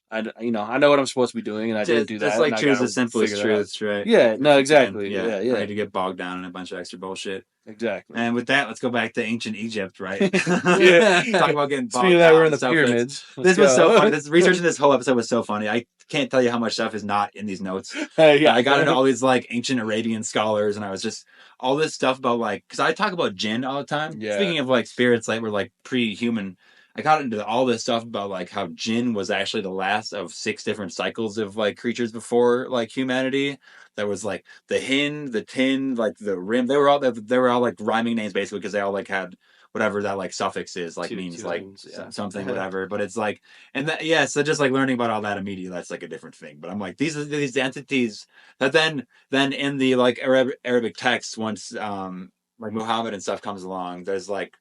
I know what I'm supposed to be doing, and I didn't do that. That's like choose the simplest truths, right? Yeah, no, exactly. Yeah. Ready to get bogged down in a bunch of extra bullshit. Exactly. And with that, let's go back to ancient Egypt, right? Yeah. Talk about getting bogged Speaking of that, we're in the pyramids. This was so funny. Researching this whole episode was so funny. I can't tell you how much stuff is not in these notes. I got into all these like ancient Arabian scholars, and I was just all this stuff about like, because I talk about jinn all the time. Yeah. Speaking of like spirits that were like pre-human, I got into all this stuff about like how jinn was actually the last of 6 different cycles of like creatures before like humanity. There was like the hin, the tin, like the rim. They were all like rhyming names basically, because they all like had whatever that like suffix is, like means like something, whatever. But it's like, and that, so just like learning about all that immediately, that's like a different thing. But I'm like, these are these entities that then in the like Arabic text, once like Muhammad and stuff comes along, there's like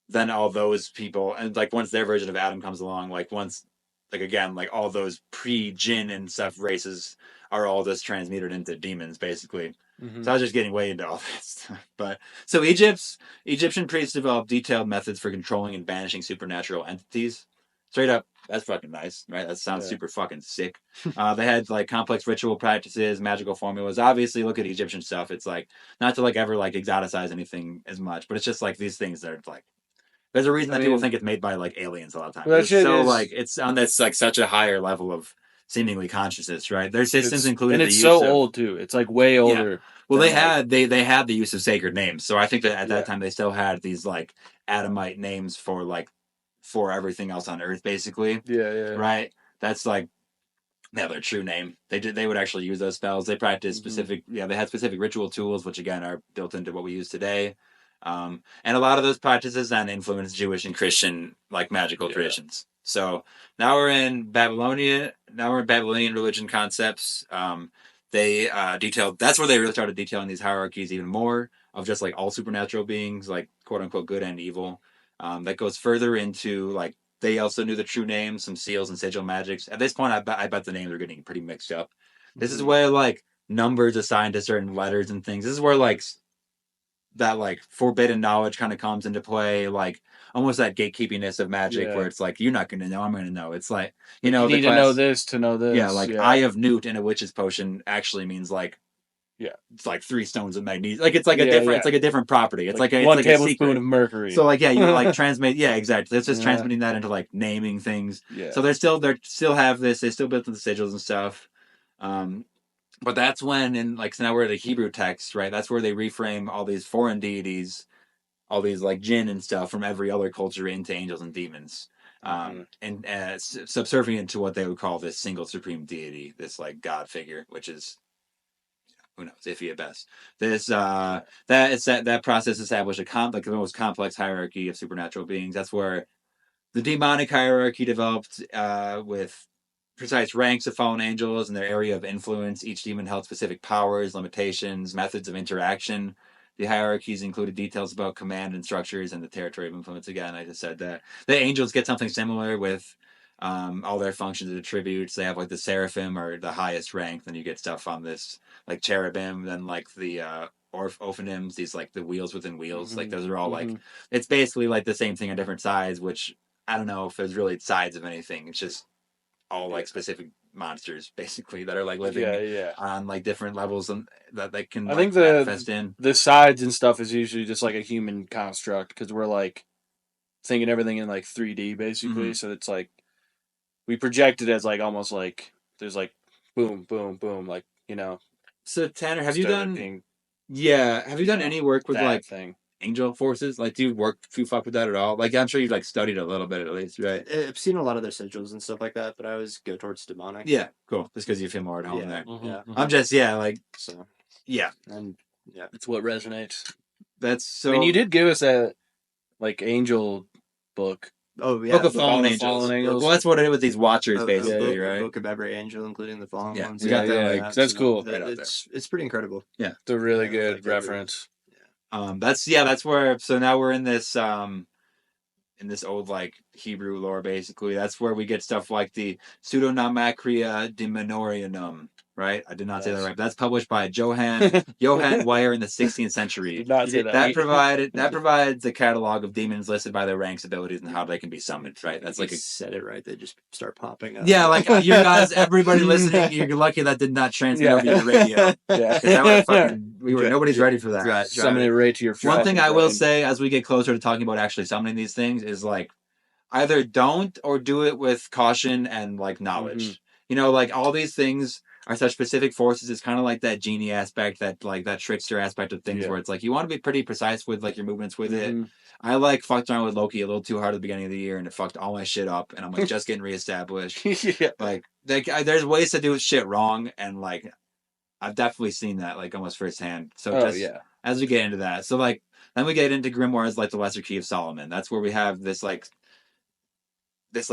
then all those people, and like once their version of Adam comes along, like once like again like all those pre-jinn and stuff races are all just transmuted into demons basically. So I was just getting way into all this. But so Egyptian priests developed detailed methods for controlling and banishing supernatural entities. Straight up, that's fucking nice, right? That sounds super fucking sick. They had like complex ritual practices, magical formulas. Obviously, look at Egyptian stuff. It's like not to like ever like exoticize anything as much, but it's just like these things that are like. There's a reason that people think it's made by like aliens a lot of times. Well, like it's on this like such a higher level of seemingly consciousness, right? Their systems included, and it's so old too. It's like way older. Yeah. Well, they had the use of sacred names, so I think that at that time they still had these like Adamite names for everything else on Earth, basically. Yeah. Right. That's like their true name. They would actually use those spells. They practiced specific. They had specific ritual tools, which again are built into what we use today. And a lot of those practices then influenced Jewish and Christian like magical traditions. So now we're in Babylonia. Now we're in Babylonian religion concepts. They detailed. That's where they really started detailing these hierarchies even more of just like all supernatural beings, like quote unquote good and evil. That goes further into like they also knew the true names, some seals and sigil magics. At this point, I bet the names are getting pretty mixed up. This is where like numbers assigned to certain letters and things. This is where like that like forbidden knowledge kind of comes into play, like almost that gatekeepiness of magic, Yeah. where it's like you're not going to know, I'm going to know. It's like you You know need the to know class, this to know this. yeah, like Eye of Newt in a witch's potion actually means like Yeah. it's like 3 stones of magnesium. Like it's like a Yeah, different, yeah. it's like a different property. It's like a, it's one like a tablespoon secret. of mercury. So like yeah, you like transmit, yeah, exactly. It's just Yeah. transmitting that into like naming things. Yeah. So they're still have this. They still built the sigils and stuff. But that's when in like so now we're the Hebrew text, right? That's where they reframe all these foreign deities, all these like jinn and stuff from every other culture into angels and demons, and subservient to what they would call this single supreme deity, this like god figure, which is who knows, iffy at best. This that process established like the most complex hierarchy of supernatural beings. That's where the demonic hierarchy developed with precise ranks of fallen angels and their area of influence. Each demon held specific powers, limitations, methods of interaction. The hierarchies included details about command and structures and the territory of influence. Again, I just said that. The angels get something similar with all their functions and attributes. They have like the seraphim or the highest rank. Then you get stuff on this like cherubim, then like the ophanims, these like the wheels within wheels. Like those are all like, it's basically like the same thing on different sides, which I don't know if there's really sides of anything. It's just all like specific monsters basically that are like living on like different levels and that they can I think manifest in. The sides and stuff is usually just like a human construct because we're like thinking everything in like 3D basically. So it's like we project it as like almost like there's like boom, boom, boom, like you know. So Tanner, have you done any work with that like thing? Angel forces? Like, do you fuck with that at all? Like, I'm sure you've like studied a little bit at least, right? I've seen a lot of their sigils and stuff like that, but I always go towards demonic. Yeah, cool. Just because you feel more at home there. Yeah. I'm just like So yeah, and yeah, It's what resonates. that's so. I mean, you did give us that like angel book. oh yeah, Book of the Fallen Fallen Angels. Angels. Well, that's what it is with these Watchers, a basically, book, right? book of every angel, including the fallen Yeah, ones. we got that, like, that's cool. That, right out it's pretty incredible. Yeah, It's a really Yeah, good like that reference. that's where. So now we're in this old like Hebrew lore, basically. That's where we get stuff like the Pseudonomacria Demonorianum. Right, I did not say that right. But that's published by Johann Weyer in the 16th century. Did not say that. That provides a catalog of demons listed by their ranks, abilities, and how they can be summoned. Right, that's like said it right. They just start popping up. Yeah, like you guys, everybody listening, you're lucky that did not transmit over to the radio. Yeah, That would fucking nobody's ready for that. Summon it right to your. One thing I will say, as we get closer to talking about actually summoning these things, is like either don't or do it with caution and like knowledge. You know, like all these things are such specific forces. It's kind of like that genie aspect, that like that trickster aspect of things, where it's like you want to be pretty precise with like your movements with it. I like fucked around with Loki a little too hard at the beginning of the year, and it fucked all my shit up. And I'm like just getting reestablished. Like there's ways to do shit wrong, and like I've definitely seen that like almost firsthand. So as we get into that, so like then we get into Grimoires like the Lesser Key of Solomon. That's where we have this like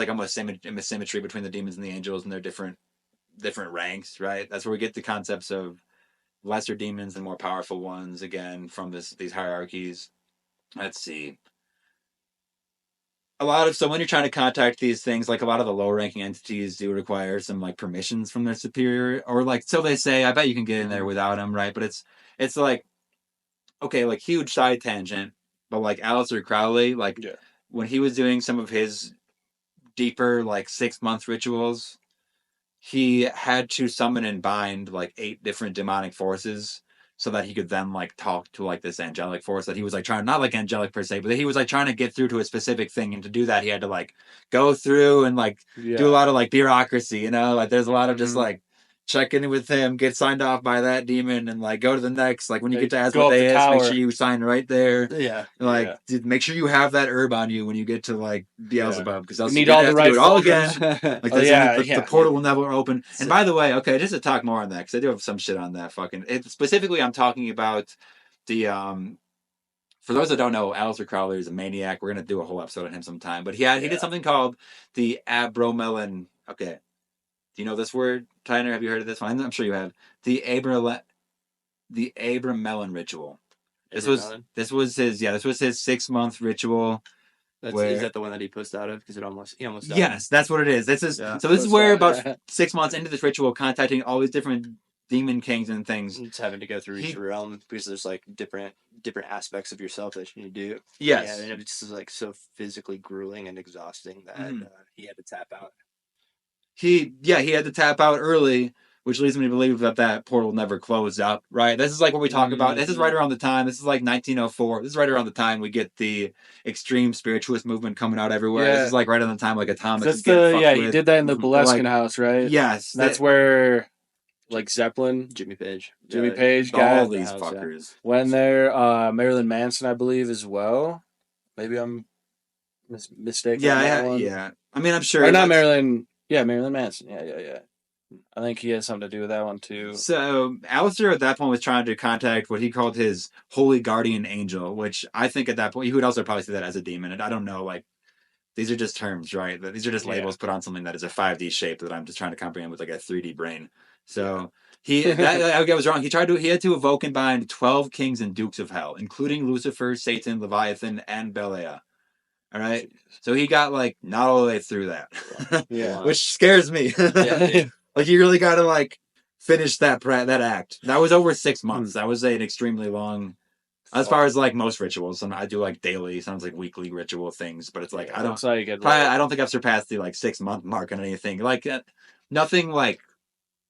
almost symmetry between the demons and the angels and their different ranks, right? That's where we get the concepts of lesser demons and more powerful ones again from these hierarchies. Let's see. So when you're trying to contact these things, like a lot of the lower ranking entities do require some like permissions from their superior, or like so they say. I bet you can get in there without them, right? But it's like okay, like huge side tangent, but like Aleister Crowley, like when he was doing some of his deeper like 6-month rituals, he had to summon and bind like 8 different demonic forces so that he could then like talk to like this angelic force that he was like trying, not like angelic per se, but he was like trying to get through to a specific thing. And to do that, he had to like go through and like do a lot of like bureaucracy, you know, like there's a lot of just like check in with him, get signed off by that demon, and like go to the next. Like when you get to Asmodeus, make sure you sign right there. Yeah. Like make sure you have that herb on you when you get to like Beelzebub, because else you need you're all gonna the have to right do it all again. Like the portal will never open. And by the way, okay, just to talk more on that, because I do have some shit on that specifically. I'm talking about the for those that don't know, Aleister Crowley is a maniac. We're gonna do a whole episode on him sometime. But he did something called the Abromelin. Okay. Do you know this word, Tyner? Have you heard of this one? I'm sure you have. The Abramelin ritual. This was his 6-month ritual. Is that the one that he pushed out of? Because he almost died. Yes, that's what it is. This is where about 6 months into this ritual, contacting all these different demon kings and things. It's having to go through each realm because there's like different aspects of yourself that you need to do. Yes. Yeah, and it's just like so physically grueling and exhausting that he had to tap out. He had to tap out early, which leads me to believe that portal never closed up, right? This is like what we talk about. This is right around the time. This is like 1904. This is right around the time we get the extreme spiritualist movement coming out everywhere. Yeah. This is like right on the time like Atomic. That's he did that in the Boleskine house, right? Yes. That's where like Zeppelin, Jimmy Page got all these fuckers. Yeah. When they're Marilyn Manson, I believe, as well. Maybe I'm mistaken. Yeah. I mean, I'm sure. Or not Marilyn. Yeah, Marilyn Manson. Yeah. I think he has something to do with that one too. So Alistair at that point was trying to contact what he called his holy guardian angel, which I think at that point he would also probably see that as a demon. And I don't know, like these are just terms, right? These are just labels put on something that is a 5D shape that I'm just trying to comprehend with like a 3D brain. So I was wrong. He had to evoke and bind 12 kings and dukes of hell, including Lucifer, Satan, Leviathan, and Belial. All right. So he got like not all the way through that. Which scares me. Like you really got to like finish that act. That was over 6 months. That was an extremely long. As far as like most rituals, I do like daily, sounds like weekly ritual things, but it's like I don't think I've surpassed the like 6 month mark on anything. Like nothing like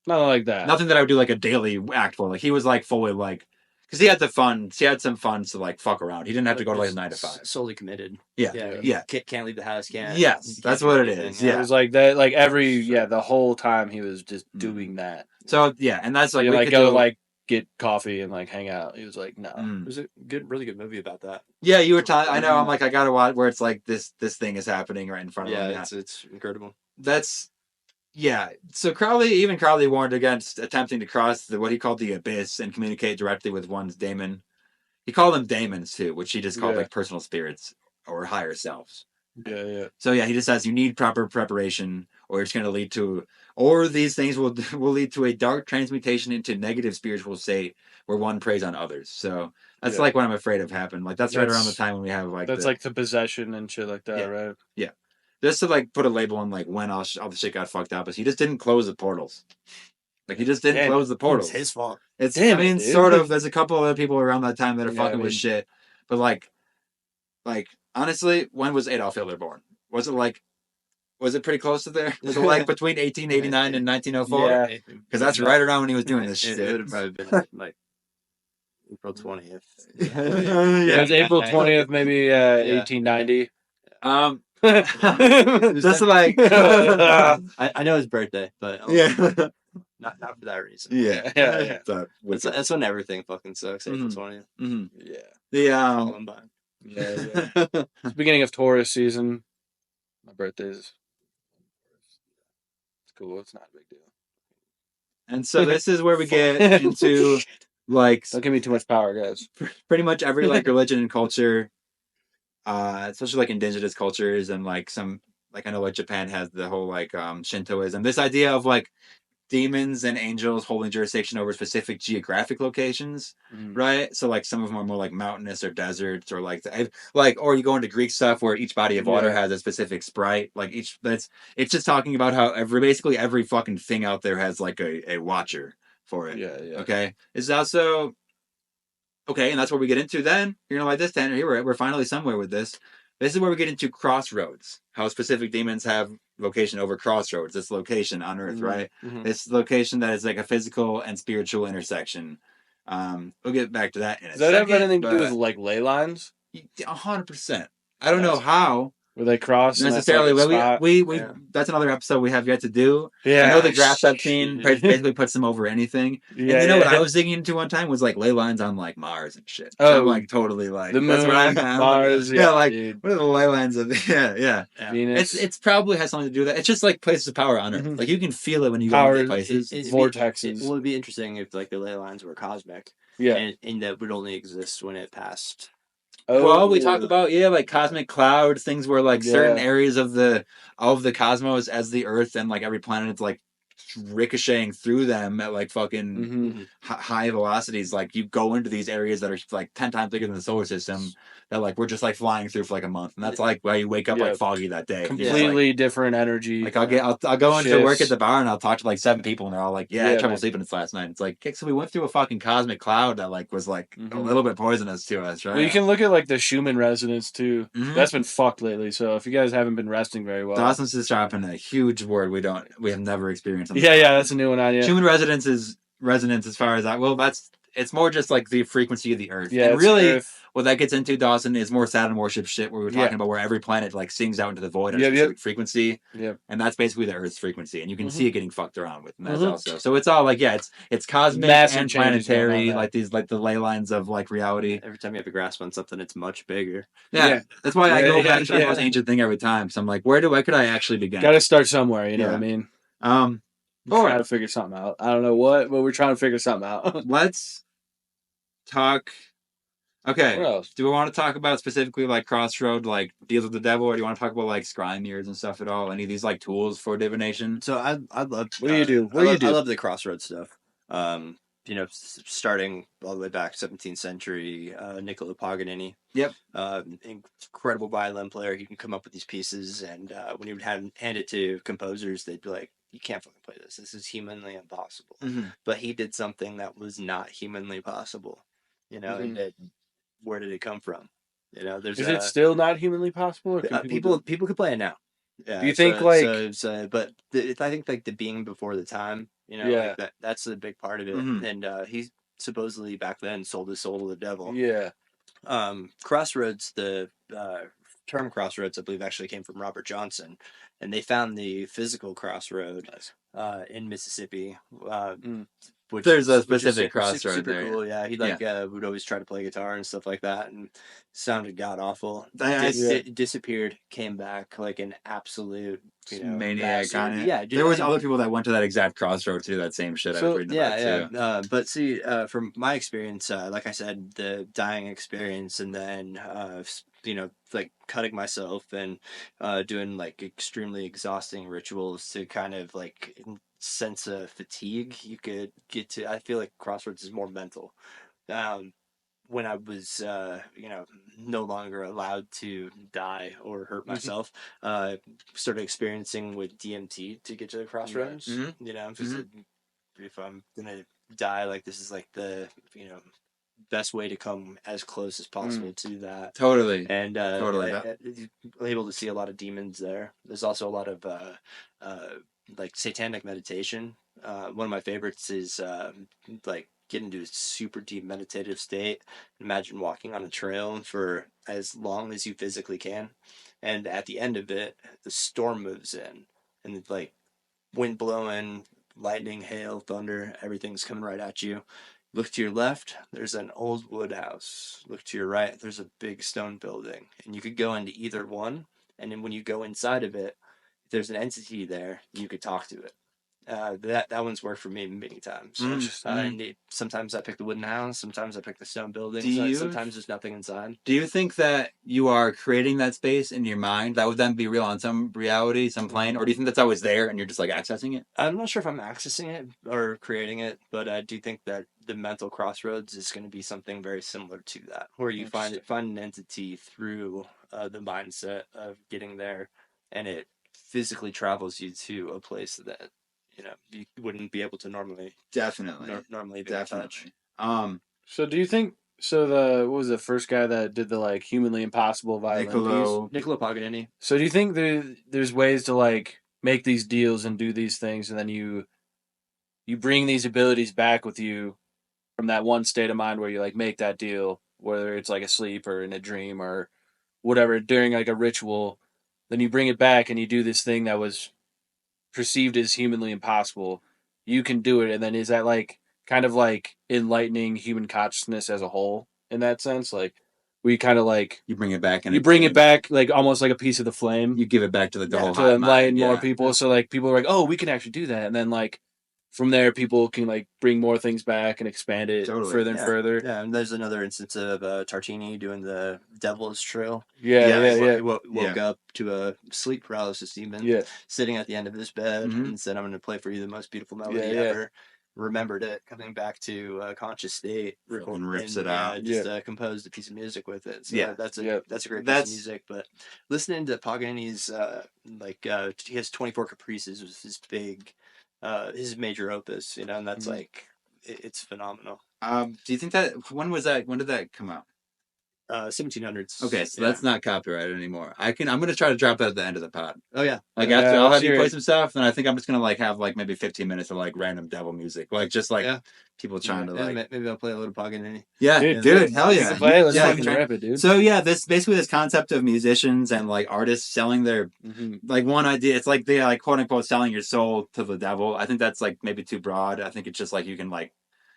that. Nothing that I would do like a daily act for. Like he was like fully like because he had some fun to like fuck around. He didn't have to go to like 9 to 5. Solely committed. Yeah. Can't leave the house. That's what it is. Yeah, it was like that. Like the whole time he was just doing that. So and that's like we could go like get coffee and like hang out. He was like, no. There's a really good movie about that. Yeah, you were telling. I know. I'm like, I gotta watch where it's like this thing is happening right in front of me. Yeah, it's incredible. So Crowley warned against attempting to cross what he called the abyss and communicate directly with one's daemon. He called them daemons too, which he just called like personal spirits or higher selves. Yeah. So he just says you need proper preparation, or it's going to lead to, or these things will lead to a dark transmutation into negative spiritual state where one preys on others. So that's like what I'm afraid of happened. Like that's right around the time when we have like like the possession and shit like that, right? Yeah. Just to like put a label on like when all the shit got fucked up is he just didn't close the portals. Like he just didn't close the portals. It's his fault. Sort of. There's a couple other people around that time that are fucking with shit, but like honestly, when was Adolf Hitler born? Was it pretty close to there? Was it like between 1889 and 1904? Yeah, because that's right around when he was doing this shit. It would have probably been like April 20th. It was April 20th, maybe 1890. Just like I know his birthday, but not for that reason. Yeah. That's when everything fucking sucks. April 20th. Mm-hmm. It's beginning of Taurus season. My birthday's. It's cool. It's not a big deal. And so this is where we get into like don't give me too much power, guys. Pretty much every like religion and culture. Especially like indigenous cultures and like some like I know like Japan has the whole like Shintoism. This idea of like demons and angels holding jurisdiction over specific geographic locations, right? So like some of them are more like mountainous or deserts or or you go into Greek stuff where each body of water has a specific sprite. Like it's just talking about how basically every fucking thing out there has like a watcher for it. Yeah. Okay. It's also okay, and that's where we get into then. You're gonna like this, Tanner. Here we're finally somewhere with this. This is where we get into Crossroads. How specific demons have location over Crossroads. This location on Earth, right? Mm-hmm. This location that is like a physical and spiritual intersection. We'll get back to that in a second. Does that have anything to do with like ley lines? 100%. I don't know how. Where they cross necessarily. We that's another episode we have yet to do. Yeah. I know the graphs I've seen basically puts them over anything. Yeah, and you know what I was digging into one time was like ley lines on like Mars and shit. Oh, I'm like totally like the moon, that's what I'm Mars. Dude. What are the ley lines of yeah. Venus. It's probably has something to do with that. It's just like places of power on Earth. Like you can feel it when you go to places. Vortexes. It would be interesting if like the ley lines were cosmic. Yeah. And that would only exist when it passed. Well, we talked about like cosmic clouds, things where like certain areas of the cosmos as the Earth and like every planet is like ricocheting through them at like fucking Mm-hmm. high velocities. Like you go into these areas that are like 10 times bigger than the solar system that like we're just like flying through for like a month, and that's like why you wake up Yeah. like foggy that day. Completely different energy. Like I'll go into work at shifts. the bar and I'll talk to like 7 people and they're all like, I had trouble man. sleeping this last night. It's like, so we went through a fucking cosmic cloud that like was like a little bit poisonous to us, right? Well, you can look at like the Schumann resonance too. Mhm. That's been fucked lately. So if you guys haven't been resting very well, Dawson's just dropping a huge word we have never experienced. On the yeah, that's a new one on you. Schumann resonance is resonance as far as it's more just like the frequency of the Earth. Yeah, and really, Earth. what that gets into, Dawson, is more Saturn worship shit where we were talking about where every planet like sings out into the void at a specific frequency. Yep. And that's basically the Earth's frequency. And you can see it getting fucked around with. And that's also. So it's all like, it's cosmic Massive and changes going on planetary, there. like these like the ley lines of like reality. Every time you have a grasp on something, it's much bigger. Yeah. That's why I go back to the yeah. most ancient thing every time. So I'm like, where could I actually begin? Got to start somewhere, you know what I mean? We're trying to figure something out. I don't know what, but we're trying to figure something out. Let's talk. Okay. What else? Do we want to talk about specifically like Crossroad, like deals with the devil, or do you want to talk about like scry mirrors and stuff at all? Any of these like tools for divination? So I'd love. What do you do? I love the Crossroads stuff. Starting all the way back 17th century, Niccolo Paganini. Yep. Incredible violin player. He can come up with these pieces, and when he would hand it to composers, they'd be like, "You can't fucking play this. This is humanly impossible." Mm-hmm. But he did something that was not humanly possible. And where did it come from? Is it still not humanly possible? Or can people could play it now. Yeah, do you think but I think like the being before the time, like that's a big part of it. Mm-hmm. And he supposedly back then sold his soul to the devil. Yeah. Crossroads, the term crossroads, I believe, actually came from Robert Johnson, and they found the physical crossroad in Mississippi. There's a specific crossroad super there. Cool, yeah. He would always try to play guitar and stuff like that, and sounded god awful. It disappeared, came back like an absolute maniac on it. Yeah, there was other people that went to that exact crossroad to do that same shit. I was reading about too. But see, from my experience, like I said, the dying experience, and then like cutting myself and doing like extremely exhausting rituals to kind of like sense of fatigue you could get to. I feel like Crossroads is more mental. When I was no longer allowed to die or hurt myself, started experiencing with DMT to get to the Crossroads. If I'm gonna die, like this is like the best way to come as close as possible to that. Totally. And able to see a lot of demons there. There's also a lot of like satanic meditation. One of my favorites is like get into a super deep meditative state. Imagine walking on a trail for as long as you physically can, and at the end of it, the storm moves in, and it's like wind blowing, lightning, hail, thunder, everything's coming right at you. Look to your left, there's an old wood house. Look to your right, there's a big stone building, and you could go into either one, and then when you go inside of it, if there's an entity there, you could talk to it. That one's worked for me many times. Sometimes I pick the wooden house, sometimes I pick the stone building, sometimes there's nothing inside. Do you think that you are creating that space in your mind that would then be real on some reality, some plane, or do you think that's always there and you're just like accessing it? I'm not sure if I'm accessing it or creating it, but I do think that the mental crossroads is going to be something very similar to that, where you find an entity through the mindset of getting there, and it physically travels you to a place that you wouldn't be able to normally. Normally be in touch. So do you think what was the first guy that did the like humanly impossible violin piece? Niccolo Paganini. So do you think there's ways to like make these deals and do these things, and then you bring these abilities back with you from that one state of mind where you like make that deal, whether it's like asleep or in a dream or whatever, during like a ritual, then you bring it back and you do this thing that was perceived as humanly impossible. You can do it, and then is that like kind of like enlightening human consciousness as a whole in that sense? Like we kind of like you bring it back, and you bring it back like almost like a piece of the flame. You give it back to the whole to enlighten more people. So like people are like, oh, we can actually do that, and then like from there people can like bring more things back and expand it Totally. further and further. Yeah, and there's another instance of Tartini doing the Devil's Trail. Yeah. Woke up to a sleep paralysis demon sitting at the end of his bed and said, "I'm going to play for you the most beautiful melody ever." Remembered it, coming back to a conscious state, and rips it out. Composed a piece of music with it. So that's a great piece of music. But listening to Paganini's, he has 24 Caprices was his big, his major opus, you know, and that's like, it's phenomenal. Do you think that when did that come out? 1700s. Okay, so that's not copyrighted anymore. I'm gonna try to drop that at the end of the pod. Oh yeah. Like after I'll have you play some stuff, and I think I'm just gonna like have like maybe 15 minutes of like random devil music, like just like people trying to like. Maybe I'll play a little Paganini. Yeah, dude, hell yeah. Let's fucking rap it, dude. So yeah, this concept of musicians and like artists selling their like one idea. It's like they like quote unquote selling your soul to the devil. I think that's like maybe too broad. I think it's just like you can like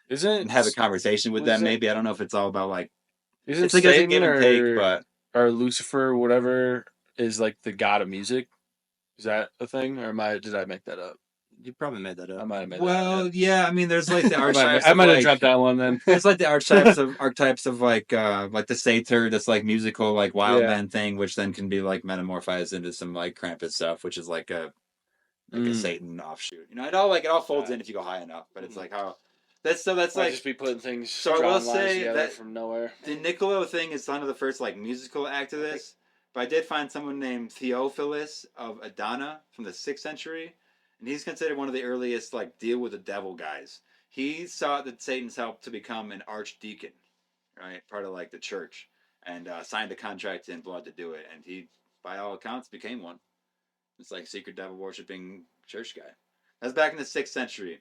have a conversation with them. Maybe I don't know if it's all about like. It's like Satan a give and take, but or Lucifer, whatever, is like the god of music. Is that a thing, or did I make that up? You probably made that up. I might have made that up. Well, yeah. I mean, there's like the archetypes. I might have dropped that one then. There's like the archetypes of like the satyr, that's like musical like wild man thing, which then can be like metamorphized into some like Krampus stuff, which is like a Satan offshoot. You know, it all folds in if you go high enough, but it's like how. That's like just be putting things. So I will say that from nowhere. The Niccolo thing is kind of the first like musical act of this, but I did find someone named Theophilus of Adana from the 6th century, and he's considered one of the earliest like deal with the devil guys. He sought that Satan's help to become an archdeacon, right, part of like the church, and signed a contract in blood to do it, and he, by all accounts, became one. It's like secret devil worshipping church guy. That's back in the 6th century.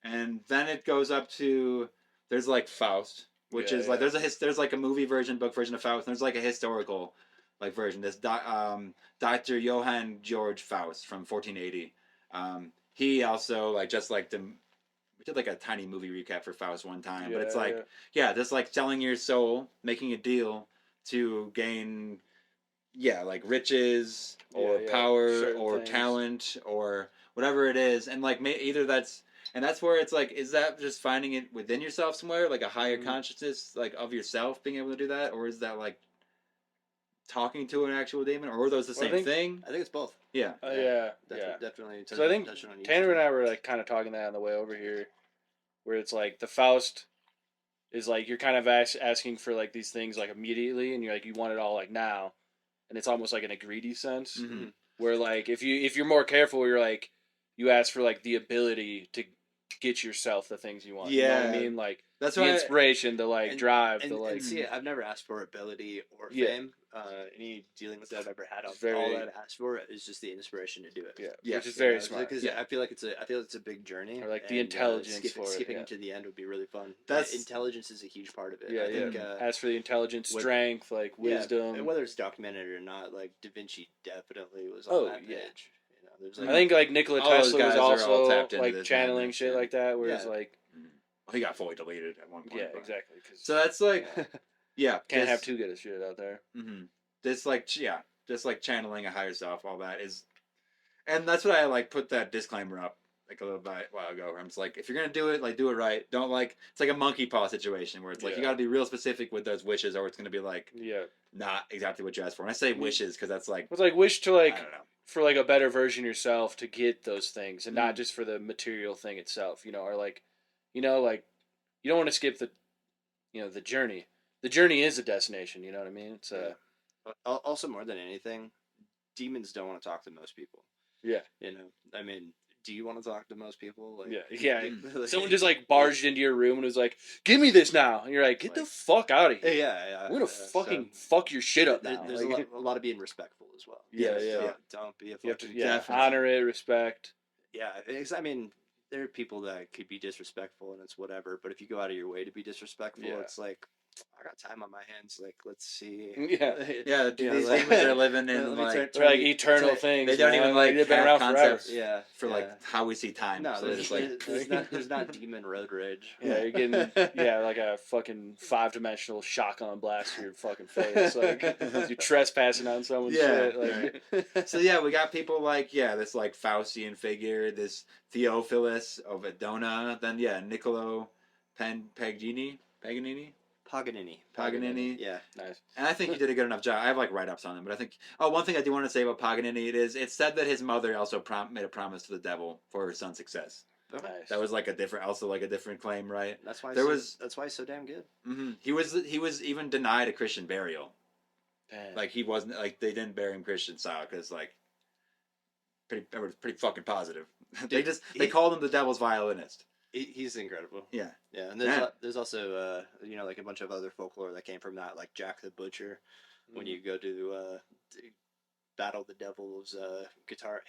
And then it goes up to there's like Faust, which is like there's like a movie version, book version of Faust. And there's like a historical like version. This Dr. Johann George Faust from 1480. He also like just like we did like a tiny movie recap for Faust one time, but it's like just like selling your soul, making a deal to gain like riches or power or talent or whatever it is, and like either that's. And that's where it's like, is that just finding it within yourself somewhere, like a higher consciousness, like of yourself, being able to do that, or is that like talking to an actual demon, or are those the same thing? I think it's both. Yeah. Definitely. So I think Tanner and I were like kind of talking that on the way over here, where it's like the Faust is like you're kind of asking for like these things like immediately, and you're like you want it all like now, and it's almost like in a greedy sense, where like if you're more careful, you're like you ask for like the ability to get yourself the things you want. You know what I mean? Like that's the inspiration to like drive to like. And see, I've never asked for ability or fame. Any dealings that I've ever had, all I've asked for is just the inspiration to do it. Which is very smart. Because I feel like it's a big journey. Or like the intelligence for skipping to the end would be really fun. Intelligence is a huge part of it. I think, as for the intelligence, strength, like wisdom, and whether it's documented or not, like Da Vinci definitely was on that page. Like, I think like Nikola Tesla was also like channeling shit like that, where it's like he got fully deleted at one point. Yeah, exactly. So that's like, can't have too good a shit out there. This like just like channeling a higher self, all that is, and that's what I like put that disclaimer up like a little bit while ago. Where I'm just like, if you're gonna do it, like do it right. Don't like it's like a monkey paw situation where it's like you got to be real specific with those wishes, or it's gonna be like not exactly what you asked for. And I say wishes because that's like it's like wish to like. I don't know. For like a better version of yourself to get those things and not just for the material thing itself, or like, like you don't want to skip the journey. The journey is a destination. You know what I mean? It's also more than anything, demons don't want to talk to most people. Yeah. I mean, do you want to talk to most people? Like, someone just like barged into your room and was like, "Give me this now," and you're like, "Get the fuck out of here!" Yeah. I'm gonna fucking fuck your shit up now. There's a lot of being respectful as well. Don't be a fucking... You have to honor it, respect. Yeah, I mean, there are people that could be disrespectful and it's whatever, but if you go out of your way to be disrespectful, it's like I got time on my hands. Like, let's see. Yeah. Yeah, You know, these like- demons are living in Let me like They're like eternal things. they don't man. even like they've been have around concepts forever. Yeah, for like how we see time. No, so they're there's, just like there's not demon road rage. Yeah, you're getting like a fucking 5-dimensional shotgun blast to your fucking face. Like you're trespassing on someone's shit. Like, So yeah, we got people like this like Faustian figure, this Theophilus of Adona, then Niccolo Paganini. Paganini. Yeah. nice. And I think he did a good enough job. I have like write-ups on him, but I think one thing I do want to say about Paganini it's said that his mother also made a promise to the devil for her son's success. Nice. That was like a different claim, right? That's why that's why he's so damn good. Mm-hmm. He was even denied a Christian burial. Damn. Like he wasn't like they didn't bury him Christian style because like pretty fucking positive. They called him the devil's violinist. He's incredible. Yeah. Yeah, and there's also like a bunch of other folklore that came from that, like Jack the Butcher. When you go to battle the devil's guitar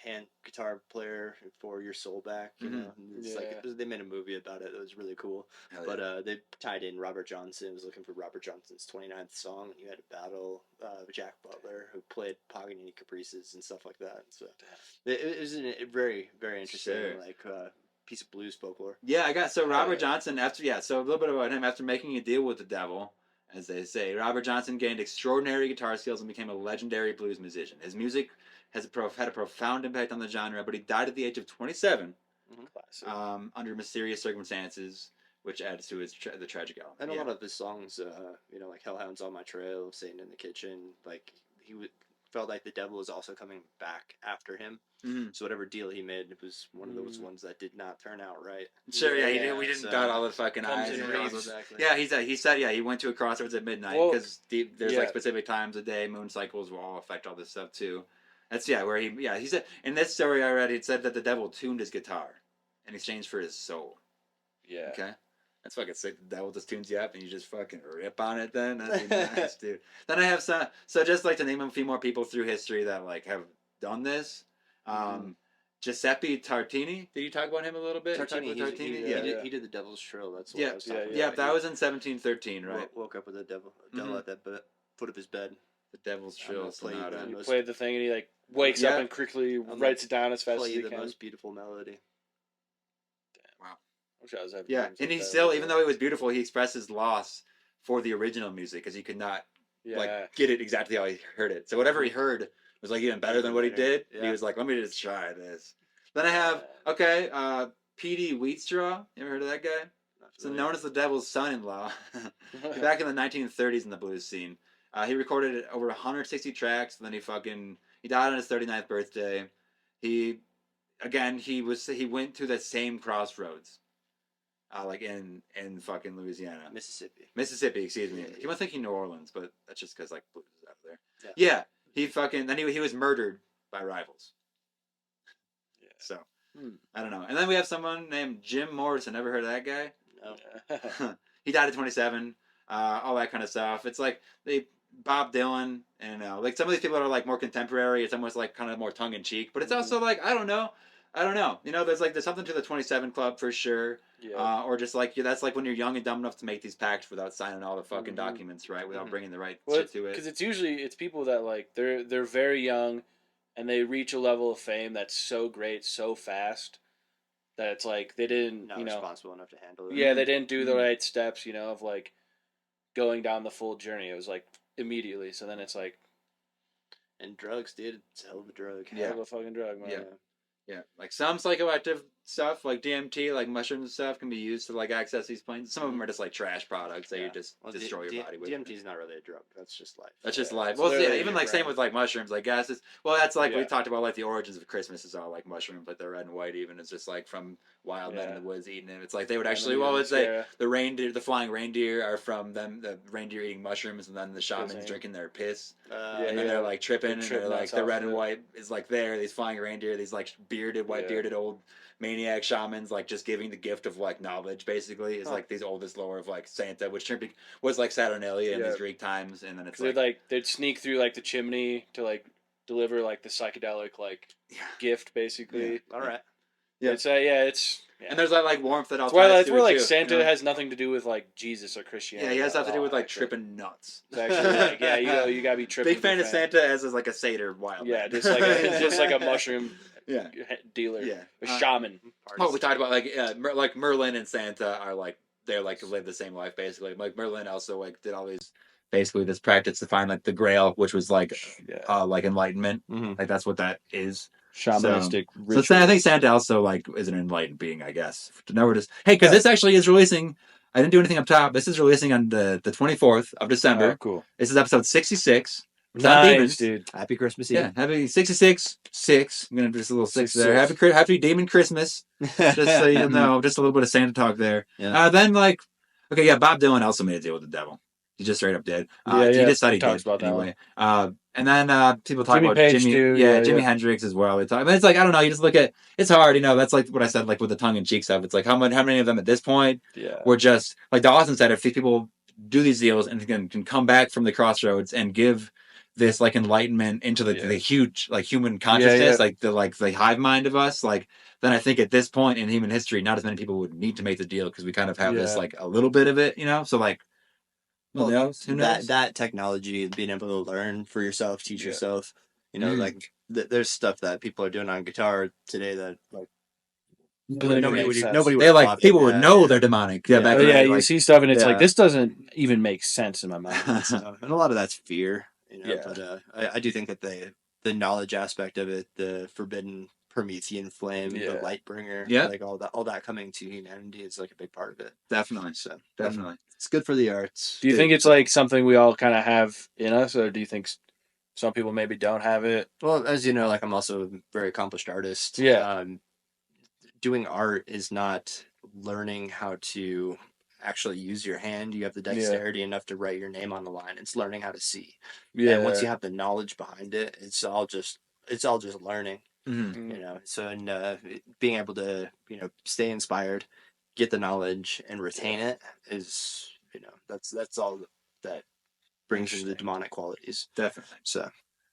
player for your soul back, you know, and it's like they made a movie about it. It was really cool. But they tied in Robert Johnson. Was looking for Robert Johnson's 29th song, and you had to battle Jack Butler, who played Paganini caprices and stuff like that. So it was a very, very interesting piece of blues folklore. Yeah, I got Robert Johnson so a little bit about him. After making a deal with the devil, as they say, Robert Johnson gained extraordinary guitar skills and became a legendary blues musician. His music had a profound impact on the genre, but he died at the age of 27 under mysterious circumstances, which adds to the tragic element. And a lot of his songs, like Hellhounds on My Trail, Satan in the Kitchen, like he felt like the devil was also coming back after him. Mm-hmm. So whatever deal he made, it was one of those ones that did not turn out right. Sure, we didn't dot all the fucking I's. Exactly. Yeah, he said he went to a crossroads at midnight because there's like specific times of day, moon cycles will all affect all this stuff too. That's where he said in this story I read it said that the devil tuned his guitar in exchange for his soul. Yeah. Okay. That's fucking sick. The devil just tunes you up and you just fucking rip on it then. That'd be nice, dude. Then I have so just like to name a few more people through history that like have done this. Giuseppe Tartini. Did you talk about him a little bit? Tartini. He did the Devil's Trill. That's what I was talking about. Yeah, that was in 1713, right? Woke up with the devil at the foot of his bed. The Devil's Trill. He played the thing and he like wakes up and quickly writes it down as fast as he can. Play the most beautiful melody. And he still, even though it was beautiful, he expressed his loss for the original music because he could not get it exactly how he heard it. So whatever he heard was like even better than what he did. Yeah. He was like, let me just try this. Then I have P.D. Wheatstraw. You ever heard of that guy? So known as the Devil's son-in-law. Back in the 1930s in the blues scene. He recorded over 160 tracks. And then he died on his 39th birthday. He went to the same crossroads. Like in fucking Louisiana. Mississippi, excuse me. You might think New Orleans, but that's just because like blues is out there. Yeah. He was murdered by rivals. Yeah. So I don't know. And then we have someone named Jim Morrison. Ever heard of that guy? No. He died at 27. All that kind of stuff. It's like Bob Dylan and like some of these people are like more contemporary. It's almost like kind of more tongue in cheek, but it's also like I don't know. You know, there's something to the 27 Club for sure. Yeah. Or just like that's like when you're young and dumb enough to make these pacts without signing all the fucking documents, right? Without bringing the right shit to it. Because it's people that like they're very young, and they reach a level of fame that's so great so fast that it's like they didn't responsible enough to handle it. Yeah, they didn't do the right steps, of like going down the full journey. It was like immediately. So then it's like, and drugs, dude, it's a hell of a drug. Hell of a fucking drug, man. Yeah, like some psychoactive stuff, like DMT, like mushrooms and stuff, can be used to like access these planes. Some of them are just like trash products that you just destroy your body with. DMT is not really a drug. That's just life. That's just life. Well, even like same with like mushrooms, I guess. That's like we talked about like the origins of Christmas is all like mushrooms, like the red and white. Even it's just like from wild men in the woods eating it. It's like they would actually it's like the flying reindeer are from them, the reindeer eating mushrooms, and then the shamans drinking their piss, and then they're like tripping, and they're like the red and white is like there. These flying reindeer, these like white bearded old maniac shamans, like just giving the gift of like knowledge basically is like these oldest lore of like Santa, which was like Saturnalia in these Greek times, and then it's they'd sneak through like the chimney to like deliver like the psychedelic like gift basically. All right. Yeah. It's it's. Yeah. And there's that like warmth that all That's why ties that's to where it, like too, Santa you know? has nothing to do with like Jesus or Yeah, Christianity. he has stuff to do with like actually. tripping nuts. It's actually like you gotta be tripping. Big fan of Santa as like a satyr wild. Yeah, man. just like a mushroom. Yeah. Dealer. Yeah. A shaman. Oh, we talked about like Merlin and Santa are like they're like live the same life basically. Like Merlin also like did all these basically this practice to find like the Grail, which was like like enlightenment. Like that's what that is. Shamanistic. So I think Santa also like is an enlightened being, I guess. Because this actually is releasing. I didn't do anything up top. This is releasing on the 24th of December. Oh, cool. This is episode 66. Nice, dude. Happy Christmas Eve. Yeah, happy 66. I'm gonna just a little 6 there. 66. Happy Demon Christmas. Just so you know, just a little bit of Santa talk there. Yeah. Then Bob Dylan also made a deal with the devil. He just straight up did. He just said he talks did about that anyway. And then people talk Jimmy about Page Jimmy, too, Jimi Hendrix as well. They talk, but it's like I don't know. You just look at it's hard, That's like what I said, like with the tongue in cheek stuff. It's like how many of them at this point were just like Dawson said. If these people do these deals and can come back from the crossroads and give this like enlightenment into the huge like human consciousness, like the hive mind of us, like then I think at this point in human history, not as many people would need to make the deal because we kind of have this like a little bit of it, So like. Who knows? That technology, being able to learn for yourself, teach yourself, like there's stuff that people are doing on guitar today that like nobody would people would know they're demonic. You see stuff and it's like this doesn't even make sense in my mind. And a lot of that's fear, But I do think that the knowledge aspect of it, the forbidden Promethean flame, the light bringer, like all that coming to humanity is like a big part of it. Definitely. So definitely. It's good for the arts. Do you think it's like something we all kind of have in us, or do you think some people maybe don't have it? Well, as you know, like I'm also a very accomplished artist. Yeah. Doing art is not learning how to actually use your hand. You have the dexterity enough to write your name on the line. It's learning how to see. Yeah. And once you have the knowledge behind it, it's all just learning. Mm-hmm. So being able to stay inspired, get the knowledge, and retain it is that's all that brings in the demonic qualities. Definitely. So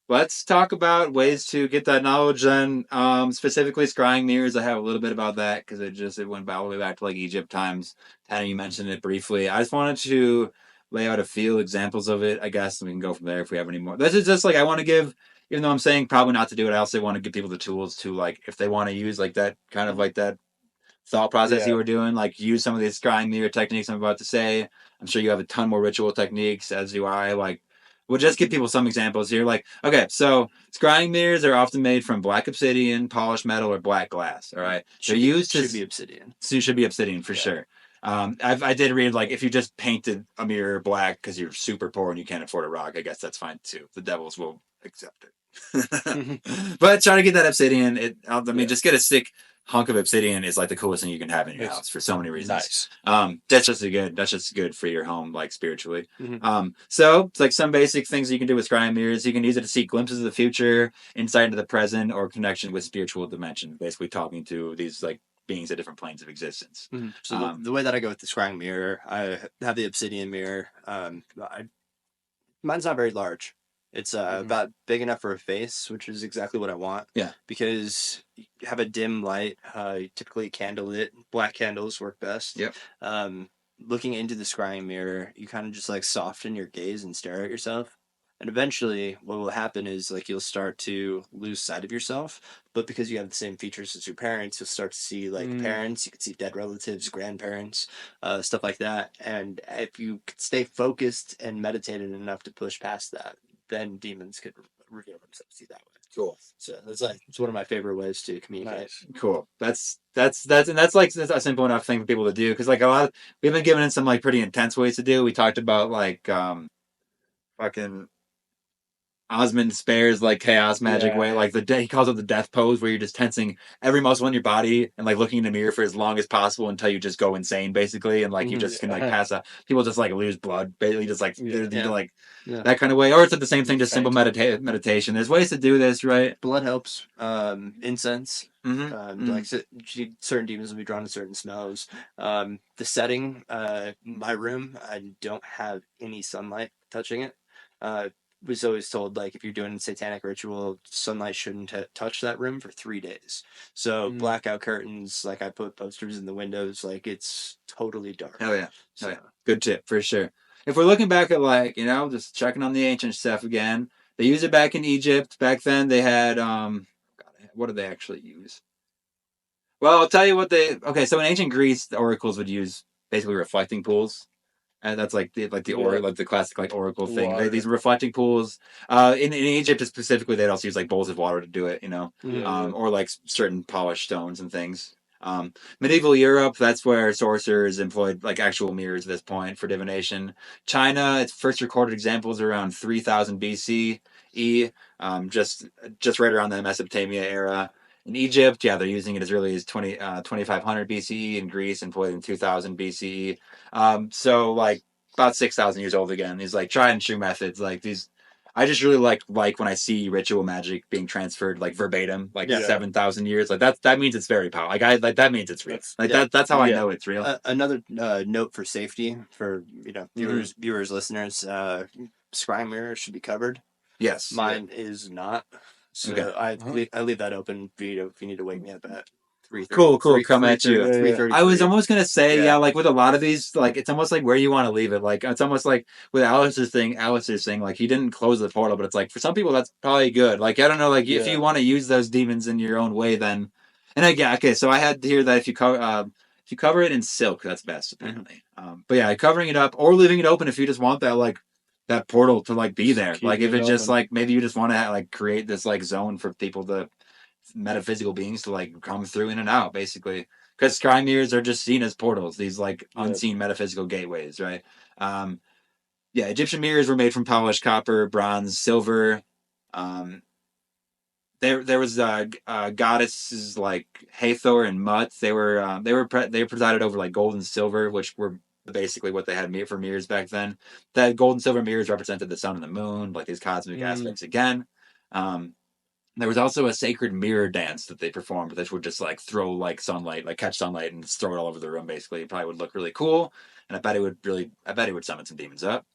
let's talk about ways to get that knowledge. Then specifically scrying mirrors. I have a little bit about that because it went all the way back to like Egypt times. Tanner, you mentioned it briefly. I just wanted to lay out a few examples of it, I guess, and we can go from there if we have any more. This is just like I want to give. Even though I'm saying probably not to do it, I also want to give people the tools to like if they want to use like that kind of like that thought process you were doing, like use some of these scrying mirror techniques I'm about to say. I'm sure you have a ton more ritual techniques, as do I. Like, we'll just give people some examples here. Like, okay, so scrying mirrors are often made from black obsidian, polished metal, or black glass. All right, should be obsidian. So it should be obsidian for sure. I did read like if you just painted a mirror black because you're super poor and you can't afford a rock, I guess that's fine too. The devils will accept it. But try to get that obsidian. Just get a sick hunk of obsidian is like the coolest thing you can have in your house for so many reasons. Nice. That's just good for your home, like spiritually. So it's like some basic things you can do with scrying mirrors. You can use it to see glimpses of the future, insight into the present, or connection with spiritual dimension. Basically talking to these like beings at different planes of existence. So the way that I go with the scrying mirror, I have the obsidian mirror. Mine's not very large. It's about big enough for a face, which is exactly what I want. Yeah. Because you have a dim light, typically candlelit. Black candles work best. Yep. Looking into the scrying mirror, you kind of just like soften your gaze and stare at yourself. And eventually what will happen is like you'll start to lose sight of yourself. But because you have the same features as your parents, you'll start to see like parents, you can see dead relatives, grandparents, stuff like that. And if you could stay focused and meditated enough to push past that, then demons could reveal themselves to you that way. Cool. So it's one of my favorite ways to communicate. Nice. Cool. That's a simple enough thing for people to do because like we've been given some like pretty intense ways to do. We talked about like fucking Osmond Spare's like chaos magic way, like he calls it the death pose, where you're just tensing every muscle in your body and like looking in the mirror for as long as possible until you just go insane, basically, and like you just can like pass out. People just like lose blood, basically, just like that kind of way. Or it's the same thing, just simple meditation. There's ways to do this, right? Blood helps. Incense. Like certain demons will be drawn to certain smells. The setting, my room, I don't have any sunlight touching it. was always told, like, if you're doing a satanic ritual, sunlight shouldn't touch that room for 3 days. So blackout curtains, like, I put posters in the windows, like, it's totally dark. Hell yeah. So, Hell yeah. Good tip for sure. If we're looking back at, like, you know, just checking on the ancient stuff again, they used it back in Egypt. Back then they had God, what did they actually use? Well, I'll tell you what they. Okay, so in ancient Greece, the oracles would use basically reflecting pools, and that's like the like the classic like oracle thing. These reflecting pools. In Egypt specifically, they'd also use like bowls of water to do it. You know, or like certain polished stones and things. Medieval Europe, that's where sorcerers employed like actual mirrors at this point for divination. China, its first recorded examples are around 3000 BCE, just right around the Mesopotamia era. In Egypt, yeah, they're using it as early as 2500 BCE. In Greece, employed in 2000 BCE. So like about 6,000 years old again. These like tried and true methods, like these. I just really like when I see ritual magic being transferred like verbatim, like 7,000 years. Like that means it's very powerful. Like that means it's real. That's how I know it's real. Another note for safety for viewers, listeners: scrying mirrors should be covered. Yes, mine is not. So I leave that open for you if you need to wake me up at 3:30. Cool. Come at you. 3:30. I was almost gonna say, like with a lot of these, like it's almost like where you want to leave it. Like it's almost like with Alice's thing, like he didn't close the portal, but it's like for some people that's probably good. Like I don't know, like if you want to use those demons in your own way, then okay. So I had to hear that if you cover it in silk, that's best apparently. But yeah, covering it up or leaving it open if you just want that like that portal to like be there. Like if it's just like maybe you just want to like create this like zone for people to metaphysical beings to like come through in and out basically, because sky mirrors are just seen as portals, these like unseen metaphysical gateways, right? Egyptian mirrors were made from polished copper, bronze, silver. There was goddesses like Hathor and Mut. They presided over like gold and silver, which were basically what they had for mirrors back then. That gold and silver mirrors represented the sun and the moon, like these cosmic aspects again. There was also a sacred mirror dance that they performed, which would just like throw like sunlight, like catch sunlight and throw it all over the room. Basically, it probably would look really cool, and I bet it would summon some demons up,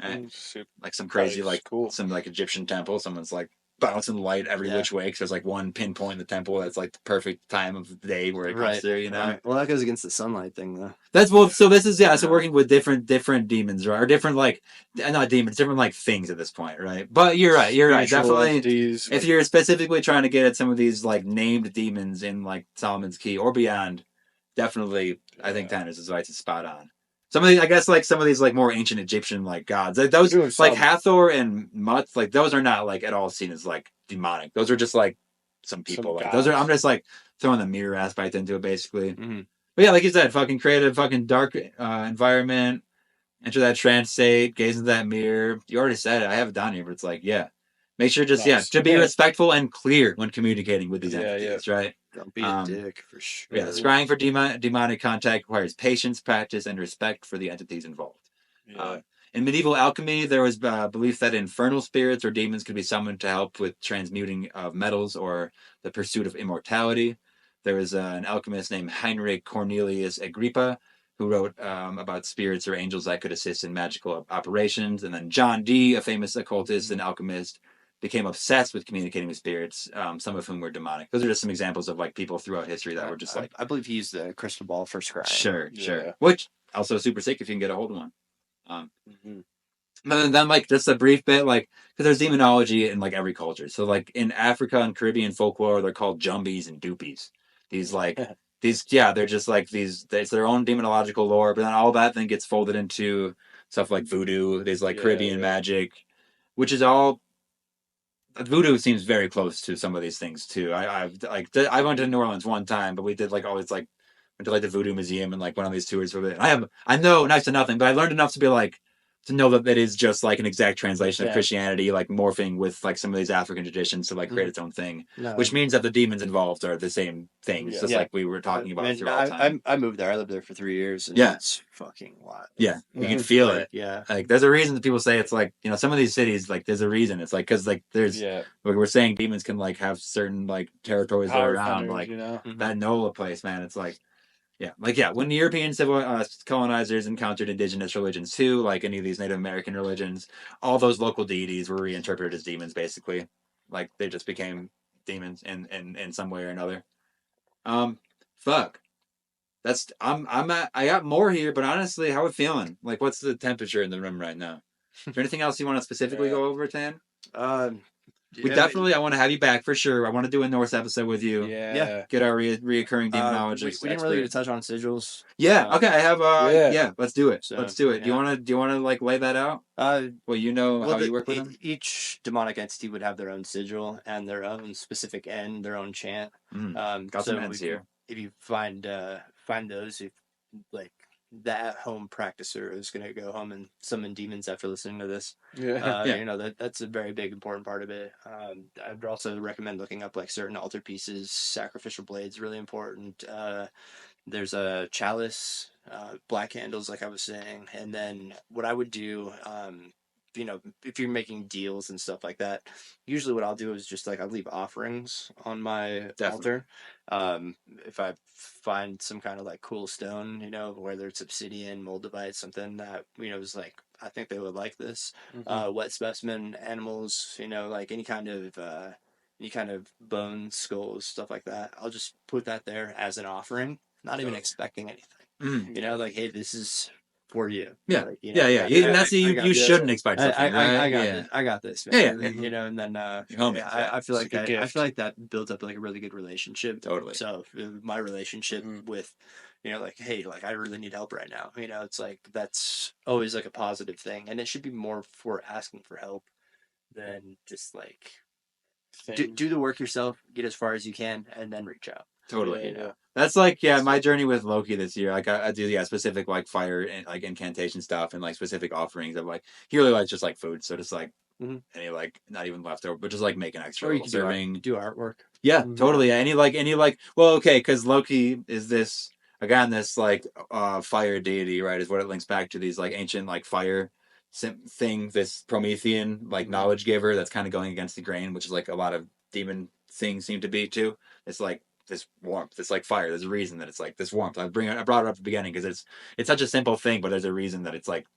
right? Like some crazy some like Egyptian temple. Someone's like bouncing light every which way because there's like one pinpoint in the temple that's like the perfect time of the day where it comes through. You know, well that goes against the sunlight thing though. So this is so working with different demons, right? Or different like not demons, different like things at this point, right? But you're right. Definitely, if you're specifically trying to get at some of these like named demons in like Solomon's Key or beyond, definitely I think Tanner's advice is spot on. Some of these, I guess, like some of these like more ancient Egyptian like gods, like those like Hathor and Mut, like those are not like at all seen as like demonic. Those are just like some people. Like those are. I'm just like throwing the mirror aspect into it, basically. But yeah, like you said, fucking create a fucking dark environment, enter that trance state, gaze into that mirror. You already said it. I have it down here, but it's like, make sure to be respectful and clear when communicating with these entities, right? Don't be a dick for sure. Yeah, scrying for demonic contact requires patience, practice, and respect for the entities involved. In medieval alchemy, there was belief that infernal spirits or demons could be summoned to help with transmuting of metals or the pursuit of immortality. There was an alchemist named Heinrich Cornelius Agrippa who wrote about spirits or angels that could assist in magical operations. And then John Dee, a famous occultist and alchemist, became obsessed with communicating with spirits, some of whom were demonic. Those are just some examples of like people throughout history that were just like... I believe he used the crystal ball for scrying. Sure. Which, also super sick if you can get a hold of one. But then like just a brief bit, like, because there's demonology in like every culture. So like in Africa and Caribbean folklore, they're called jumbies and doopies. These like... they're just like these, it's their own demonological lore, but then all that then gets folded into stuff like voodoo, there's like Caribbean magic, which is all, voodoo seems very close to some of these things too. I went to New Orleans one time, but we did like always like, went to like the voodoo museum and like went on these tours for it. I know next to nothing, but I learned enough to be like, to know that that is just like an exact translation of Christianity, like morphing with like some of these African traditions to like create its own thing, which means that the demons involved are the same things, just like we were talking about through all time. I moved there. I lived there for 3 years. And it's fucking wild. Yeah, you can feel it. Yeah, like there's a reason that people say it's like, you know, some of these cities, like there's a reason. It's like because like there's like we're saying demons can like have certain like territories around, like that NOLA place, man. It's like when the European colonizers encountered indigenous religions too, like any of these Native American religions, all those local deities were reinterpreted as demons, basically. Like they just became demons in some way or another. Fuck. I got more here, but honestly, how are we feeling? Like, what's the temperature in the room right now? Is there anything else you want to specifically go over, Tan? I want to have you back for sure. I want to do a Norse episode with you. Yeah. Get our reoccurring demonologist. We didn't really get to touch on sigils. Yeah. Okay. I have. Yeah. Let's do it. So, Let's do it. yeah. Do you want to like lay that out? Well, you know how you work with them. Each demonic entity would have their own sigil and their own specific end, their own chant. Got some ends here. If you find those, if like the at-home practicer is going to go home and summon demons after listening to this, Yeah. that's a very big important part of it. I'd also recommend looking up like certain altar pieces, sacrificial blades, really important. There's a chalice, black candles, like I was saying, and then what I would do, if you're making deals and stuff like that, usually what I'll do is just like I'll leave offerings on my altar. If I find some kind of like cool stone, whether it's obsidian, moldavite, something that is like I think they would like this. Wet specimen, animals, like any kind of bones, skulls, stuff like that. I'll just put that there as an offering, not even expecting anything. Like, hey, this is for you. Yeah. Like, that's you shouldn't expect something, right? I got this, man. Yeah. And then I feel like I feel like that builds up like a really good relationship. Totally. So my relationship with like, hey, like I really need help right now. It's like that's always like a positive thing, and it should be more for asking for help than just like do the work yourself, get as far as you can, and then reach out. Totally. That's like my journey with Loki this year. Like I do specific like fire and like incantation stuff and like specific offerings of like he really likes just like food, so just like any like not even leftover, but just like make an extra little serving. Do artwork. Yeah, totally. Yeah. Any like well, okay, because Loki is this again this like fire deity, right? Is what it links back to these like ancient like fire thing, this Promethean like knowledge giver that's kind of going against the grain, which is like a lot of demon things seem to be too. It's like this warmth, it's like fire. There's a reason that it's like this warmth. I brought it up at the beginning because it's such a simple thing, but there's a reason that it's like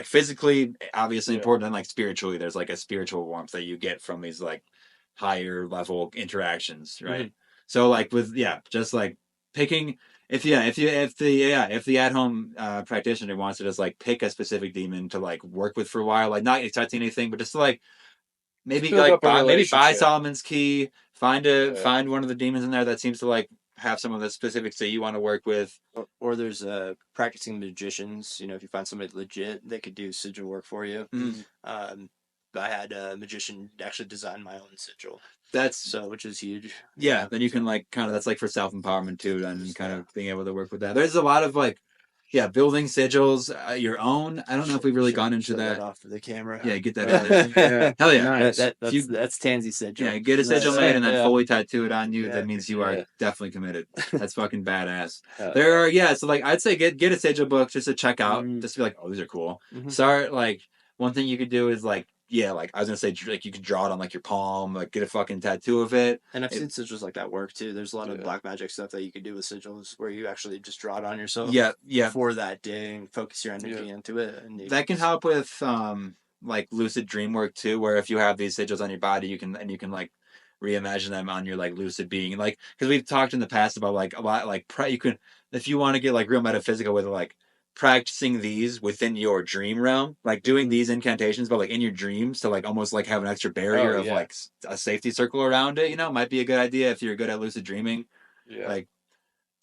physically obviously important and like spiritually there's like a spiritual warmth that you get from these like higher level interactions, right? So like with just like picking if the at home practitioner wants to just like pick a specific demon to like work with for a while, like not expecting anything, but just to like maybe buy Solomon's Key, find one of the demons in there that seems to like have some of the specifics that you want to work with. Or there's practicing magicians. If you find somebody legit, they could do sigil work for you. I had a magician actually design my own sigil. Which is huge. Yeah, then you can like kind of that's like for self-empowerment too, and kind of being able to work with that. There's a lot of like building sigils your own. I don't know if we've really gone into that. Off for the camera. Yeah, get that out there. Hell yeah. Nice. That's Tansy's sigil. Yeah, get a sigil made and then fully tattoo it on you. That means you are definitely committed. That's fucking badass. There are so like I'd say get a sigil book just to check out, just to be like, oh, these are cool. Start like one thing you could do is like like I was gonna say, like you could draw it on like your palm, like get a fucking tattoo of it. And I've seen sigils like that work too. There's a lot of black magic stuff that you could do with sigils, where you actually just draw it on yourself. For that day and focus your energy into it. And that can help with like lucid dream work too, where if you have these sigils on your body, you can like reimagine them on your like lucid being, like because we've talked in the past about like a lot like you can, if you want to get like real metaphysical with it, like practicing these within your dream realm, like doing these incantations, but like in your dreams to like almost like have an extra barrier of like a safety circle around it, might be a good idea if you're good at lucid dreaming. Like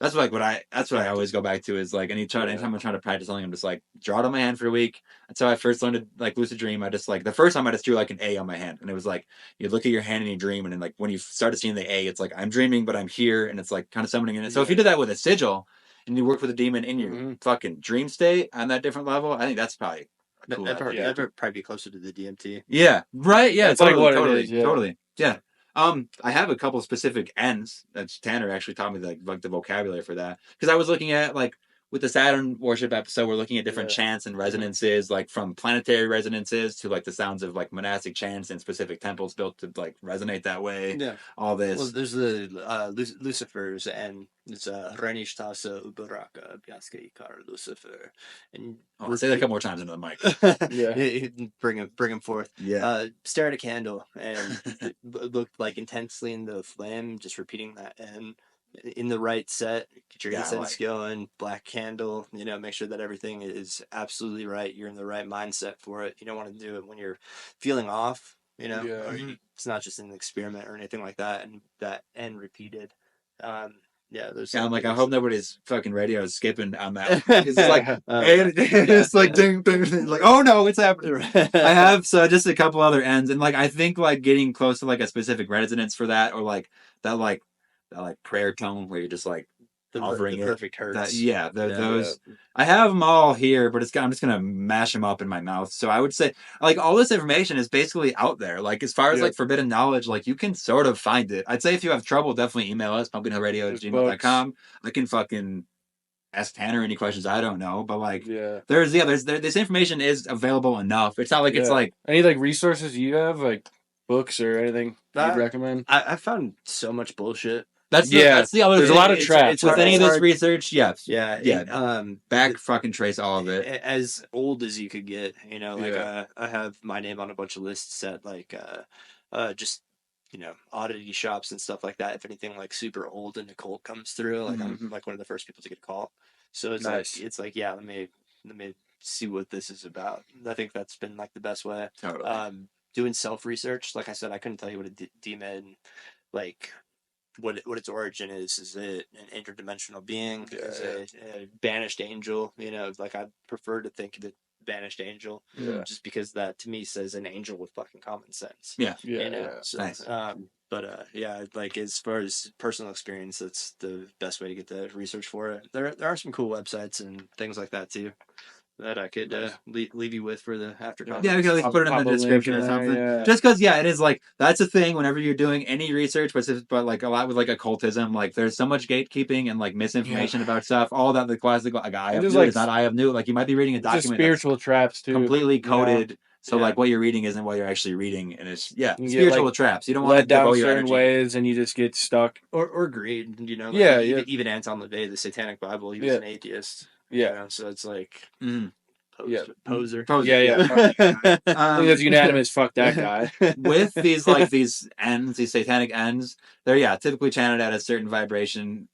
that's like what I always go back to is like anytime I'm trying to practice something, I'm just like draw it on my hand for a week. That's how I first learned to like lucid dream. I just like the first time I just drew like an A on my hand, and it was like you look at your hand and you dream, and then like when you started seeing the A, it's like I'm dreaming but I'm here, and it's like kind of summoning in it. So if you did that with a sigil and you work with a demon in your fucking dream state on that different level, I think that's probably cool. That'd probably be closer to the DMT. Yeah, right. Yeah, it's totally, like what it is, totally. Yeah. I have a couple specific Enns that Tanner actually taught me like the vocabulary for that, because I was looking at like with the Saturn worship episode, we're looking at different chants and resonances, like from planetary resonances to like the sounds of like monastic chants and specific temples built to like resonate that way. Yeah. All this. Well, there's the Lucifer's, and it's Renish Tasa Ubaraka Biaska Ikar Lucifer. And say that a couple more times into the mic. Yeah. Bring him forth. Yeah. Stare at a candle and look like intensely in the flame, just repeating that, and in the right set, get your incense going, black candle, make sure that everything is absolutely right. You're in the right mindset for it. You don't want to do it when you're feeling off, or it's not just an experiment or anything like that, and that end repeated. I'm like, I hope nobody's fucking radio is skipping on that. It's like, it's like, ding, ding, ding, like, oh no, it's happening. I have just a couple other ends, and like, I think like getting close to like a specific resonance for that, or like that prayer tone where you're just like offering the perfect hertz. Those. I have them all here, but I'm just gonna mash them up in my mouth. So I would say, like, all this information is basically out there. Like, as far as like forbidden knowledge, like you can sort of find it. I'd say if you have trouble, definitely email us, pumpkinhillradio@gmail.com. I can fucking ask Tanner any questions I don't know, but like, there's this information is available enough. It's not like it's like any like resources you have, like books or anything you'd recommend. I found so much bullshit. That's the other. There's a lot of traps with any of this research. Back fucking trace all of it. As old as you could get, I have my name on a bunch of lists at like just oddity shops and stuff like that. If anything like super old and occult comes through, like I'm like one of the first people to get a call. So it's like let me see what this is about. I think that's been like the best way. Totally. Doing self research, like I said, I couldn't tell you what a demon like. What its origin is. Is it an interdimensional being? Is it a banished angel? Like I prefer to think of it banished angel, just because that to me says an angel with fucking common sense. So, nice. Like as far as personal experience, that's the best way to get the research for it. There are some cool websites and things like that too that I could leave you with for the after comments. Yeah, we can put it in the description or something. Just because, it is like, that's the thing whenever you're doing any research, but like a lot with like occultism, like there's so much gatekeeping and like misinformation about stuff. All that the classic like I have new is not I have new. Like you might be reading a document. Spiritual traps too. Completely coded. So like what you're reading isn't what you're actually reading, and it's spiritual traps. You don't want to down certain ways, and you just get stuck or greed. Even Anton LaVey, the Satanic Bible, he was an atheist. So it's like poser. I think that's unanimous. Fuck that guy. With these ends, these satanic ends, they're typically chanted at a certain vibration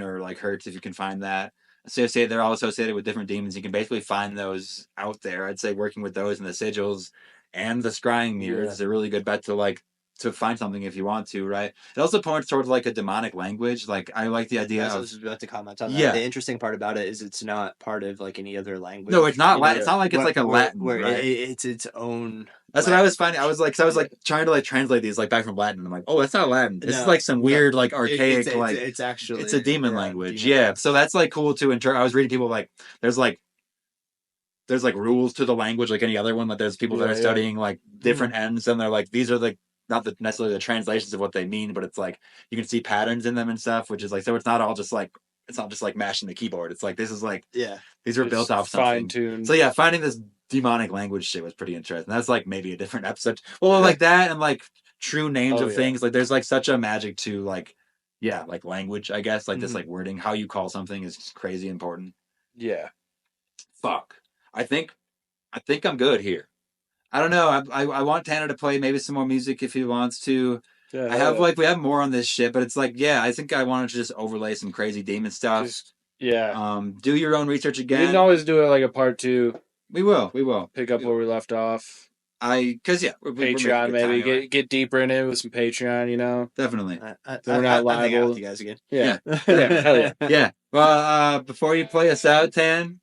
or like hertz if you can find that. They're all associated with different demons. You can basically find those out there. I'd say working with those and the sigils and the scrying mirrors is a really good bet to find something if you want to, right? It also points towards like a demonic language. Like I like the idea of. I was about to comment on that. Yeah. The interesting part about it is it's not part of like any other language. No, it's not. It's not like it's like a Latin. Where right? It's its own. That's what I was finding. I was like trying to like translate these like back from Latin. I'm like, oh, that's not Latin. This is like some weird like archaic it's actually it's a demon language. Yeah. So that's like cool to interpret. I was reading people like there's like rules to the language like any other one. Like there's people that are studying like different ends and they're like these are like not necessarily the translations of what they mean, but it's like you can see patterns in them and stuff, which is like so it's not just like mashing the keyboard. It's like this is like these were built off something fine-tuned. So finding this demonic language shit was pretty interesting. That's like maybe a different episode. Well, like that and like true names of things. Like there's like such a magic to like like language, I guess. Like this like wording, how you call something is crazy important. Yeah. Fuck. I think I'm good here. I don't know. I want Tanner to play maybe some more music if he wants to. Yeah, we have more on this shit, but it's like, I think I wanted to just overlay some crazy demon stuff. Do your own research again. We can always do it like a part 2. We will. Pick up where we left off. Patreon maybe get deeper in it with some Patreon. Definitely. We're not liable. With you guys again. Yeah. Hell yeah. Well, before you play us out, Tan.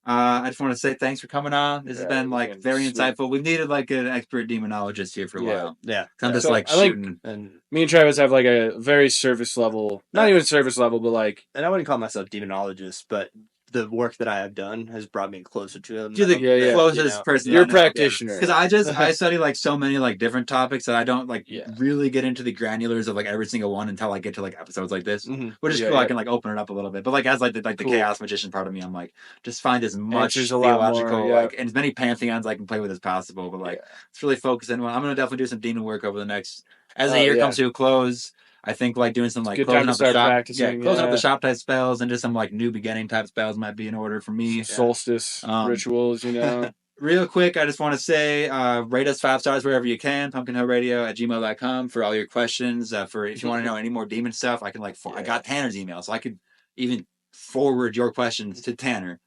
I just want to say thanks for coming on. This has been like very insightful. We've needed like an expert demonologist here for a while. Yeah. I'm just like shooting. And me and Travis have like a very surface level, not even surface level, but like. And I wouldn't call myself demonologist, but the work that I have done has brought me closer to him. You're the closest person. You're a I know. practitioner. Because I study like so many like different topics that I don't like really get into the granulars of like every single one until I get to like episodes like this, which is cool. I can like open it up a little bit. But like as like the chaos magician part of me, I'm like just find as much theological like and as many pantheons I can play with as possible. But like it's really focusing. Well, I'm gonna definitely do some demon work over the next as the year comes to a close. I think like doing some like closing up the shop, closing up the shop type spells and just some like new beginning type spells might be in order for me. Solstice rituals, you know. Real quick, I just want to say, rate us 5 stars wherever you can. pumpkinhillradio@gmail.com for all your questions. For if you want to know any more demon stuff, I can I got Tanner's email, so I could even forward your questions to Tanner.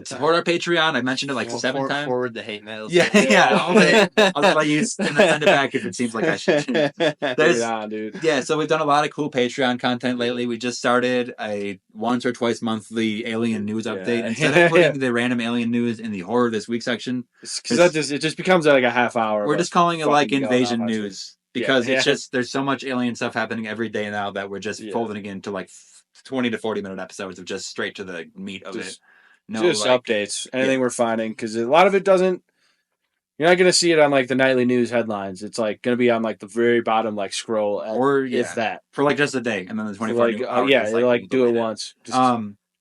Support our Patreon. I mentioned it like 7 times. Forward the hate mails. Yeah. I'll let you send it back if it seems like I should. Dude. Yeah, so we've done a lot of cool Patreon content lately. We just started a once or twice monthly alien news update. Instead of putting the random alien news in the horror this week section, because it just becomes like a half hour. We're just calling it like invasion news because it's just there's so much alien stuff happening every day now that we're just folding it into like 20 to 40 minute episodes of just straight to the meat of it. No, just updates, anything we're finding, because a lot of it doesn't. You're not gonna see it on like the nightly news headlines. It's like gonna be on like the very bottom like scroll, or if that for like just a day, and then the 24 hours. They do it once,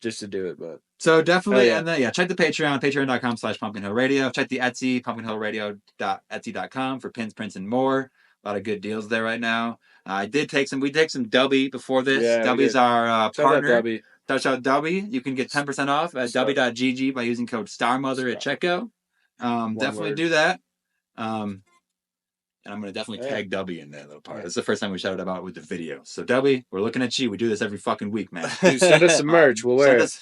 just to do it. But so definitely, and then check the Patreon, patreon.com/pumpkinhillradio. Check the Etsy, pumpkinhillradio.etsy.com for pins, prints, and more. A lot of good deals there right now. We take some Dubby before this. Dubby's our partner. Touch out Dubby. You can get 10% off at dubby.gg by using code STARMOTHER at checkout. Definitely do that. And I'm going to definitely tag Dubby in that little part. It's the first time we shouted about it with the video. So Dubby, we're looking at you. We do this every fucking week, man. Dude, send us some merch. We'll wear it.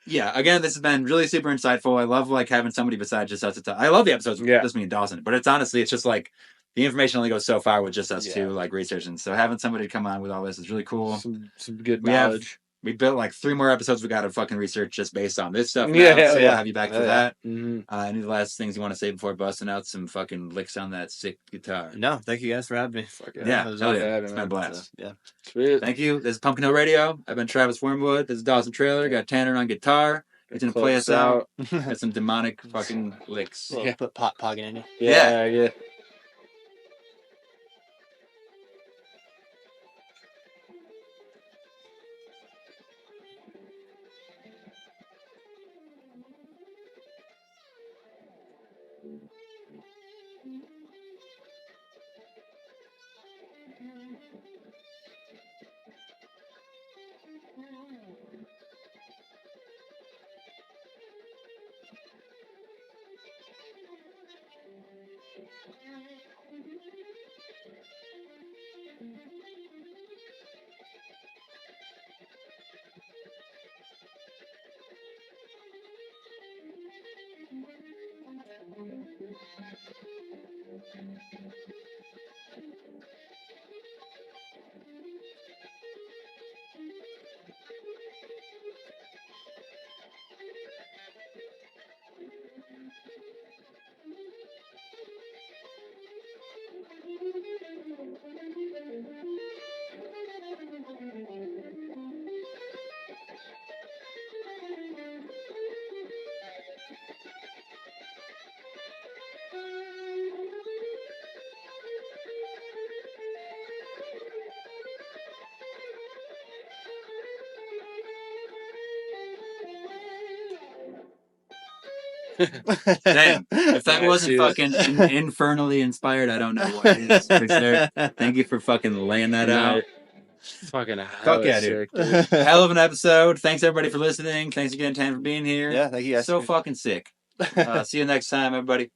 Again, this has been really super insightful. I love like having somebody besides just us. I love the episodes with just me and Dawson, but it's just like the information only goes so far with just us two, like researching. So having somebody come on with all this is really cool. Some good knowledge. We built like 3 more episodes we got to fucking research just based on this stuff. We'll have you back for that. Any last things you want to say before busting out some fucking licks on that sick guitar? No, thank you guys for having me. It's been a blast. Sweet. Thank you. This is Pumpkin Hill Radio. I've been Travis Wormwood. This is Dawson Trailer. Got Tanner on guitar. He's gonna play us out. Got some demonic fucking licks. Put Paganini. Yeah. Damn, if that wasn't fucking infernally inspired, I don't know what is. Thank you for fucking laying that out. Fucking hell. Fuck yeah, dude. Hell of an episode. Thanks everybody for listening. Thanks again, Tan, for being here. Yeah, thank you guys. So fucking sick. See you next time, everybody.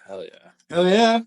Hell yeah. Hell yeah.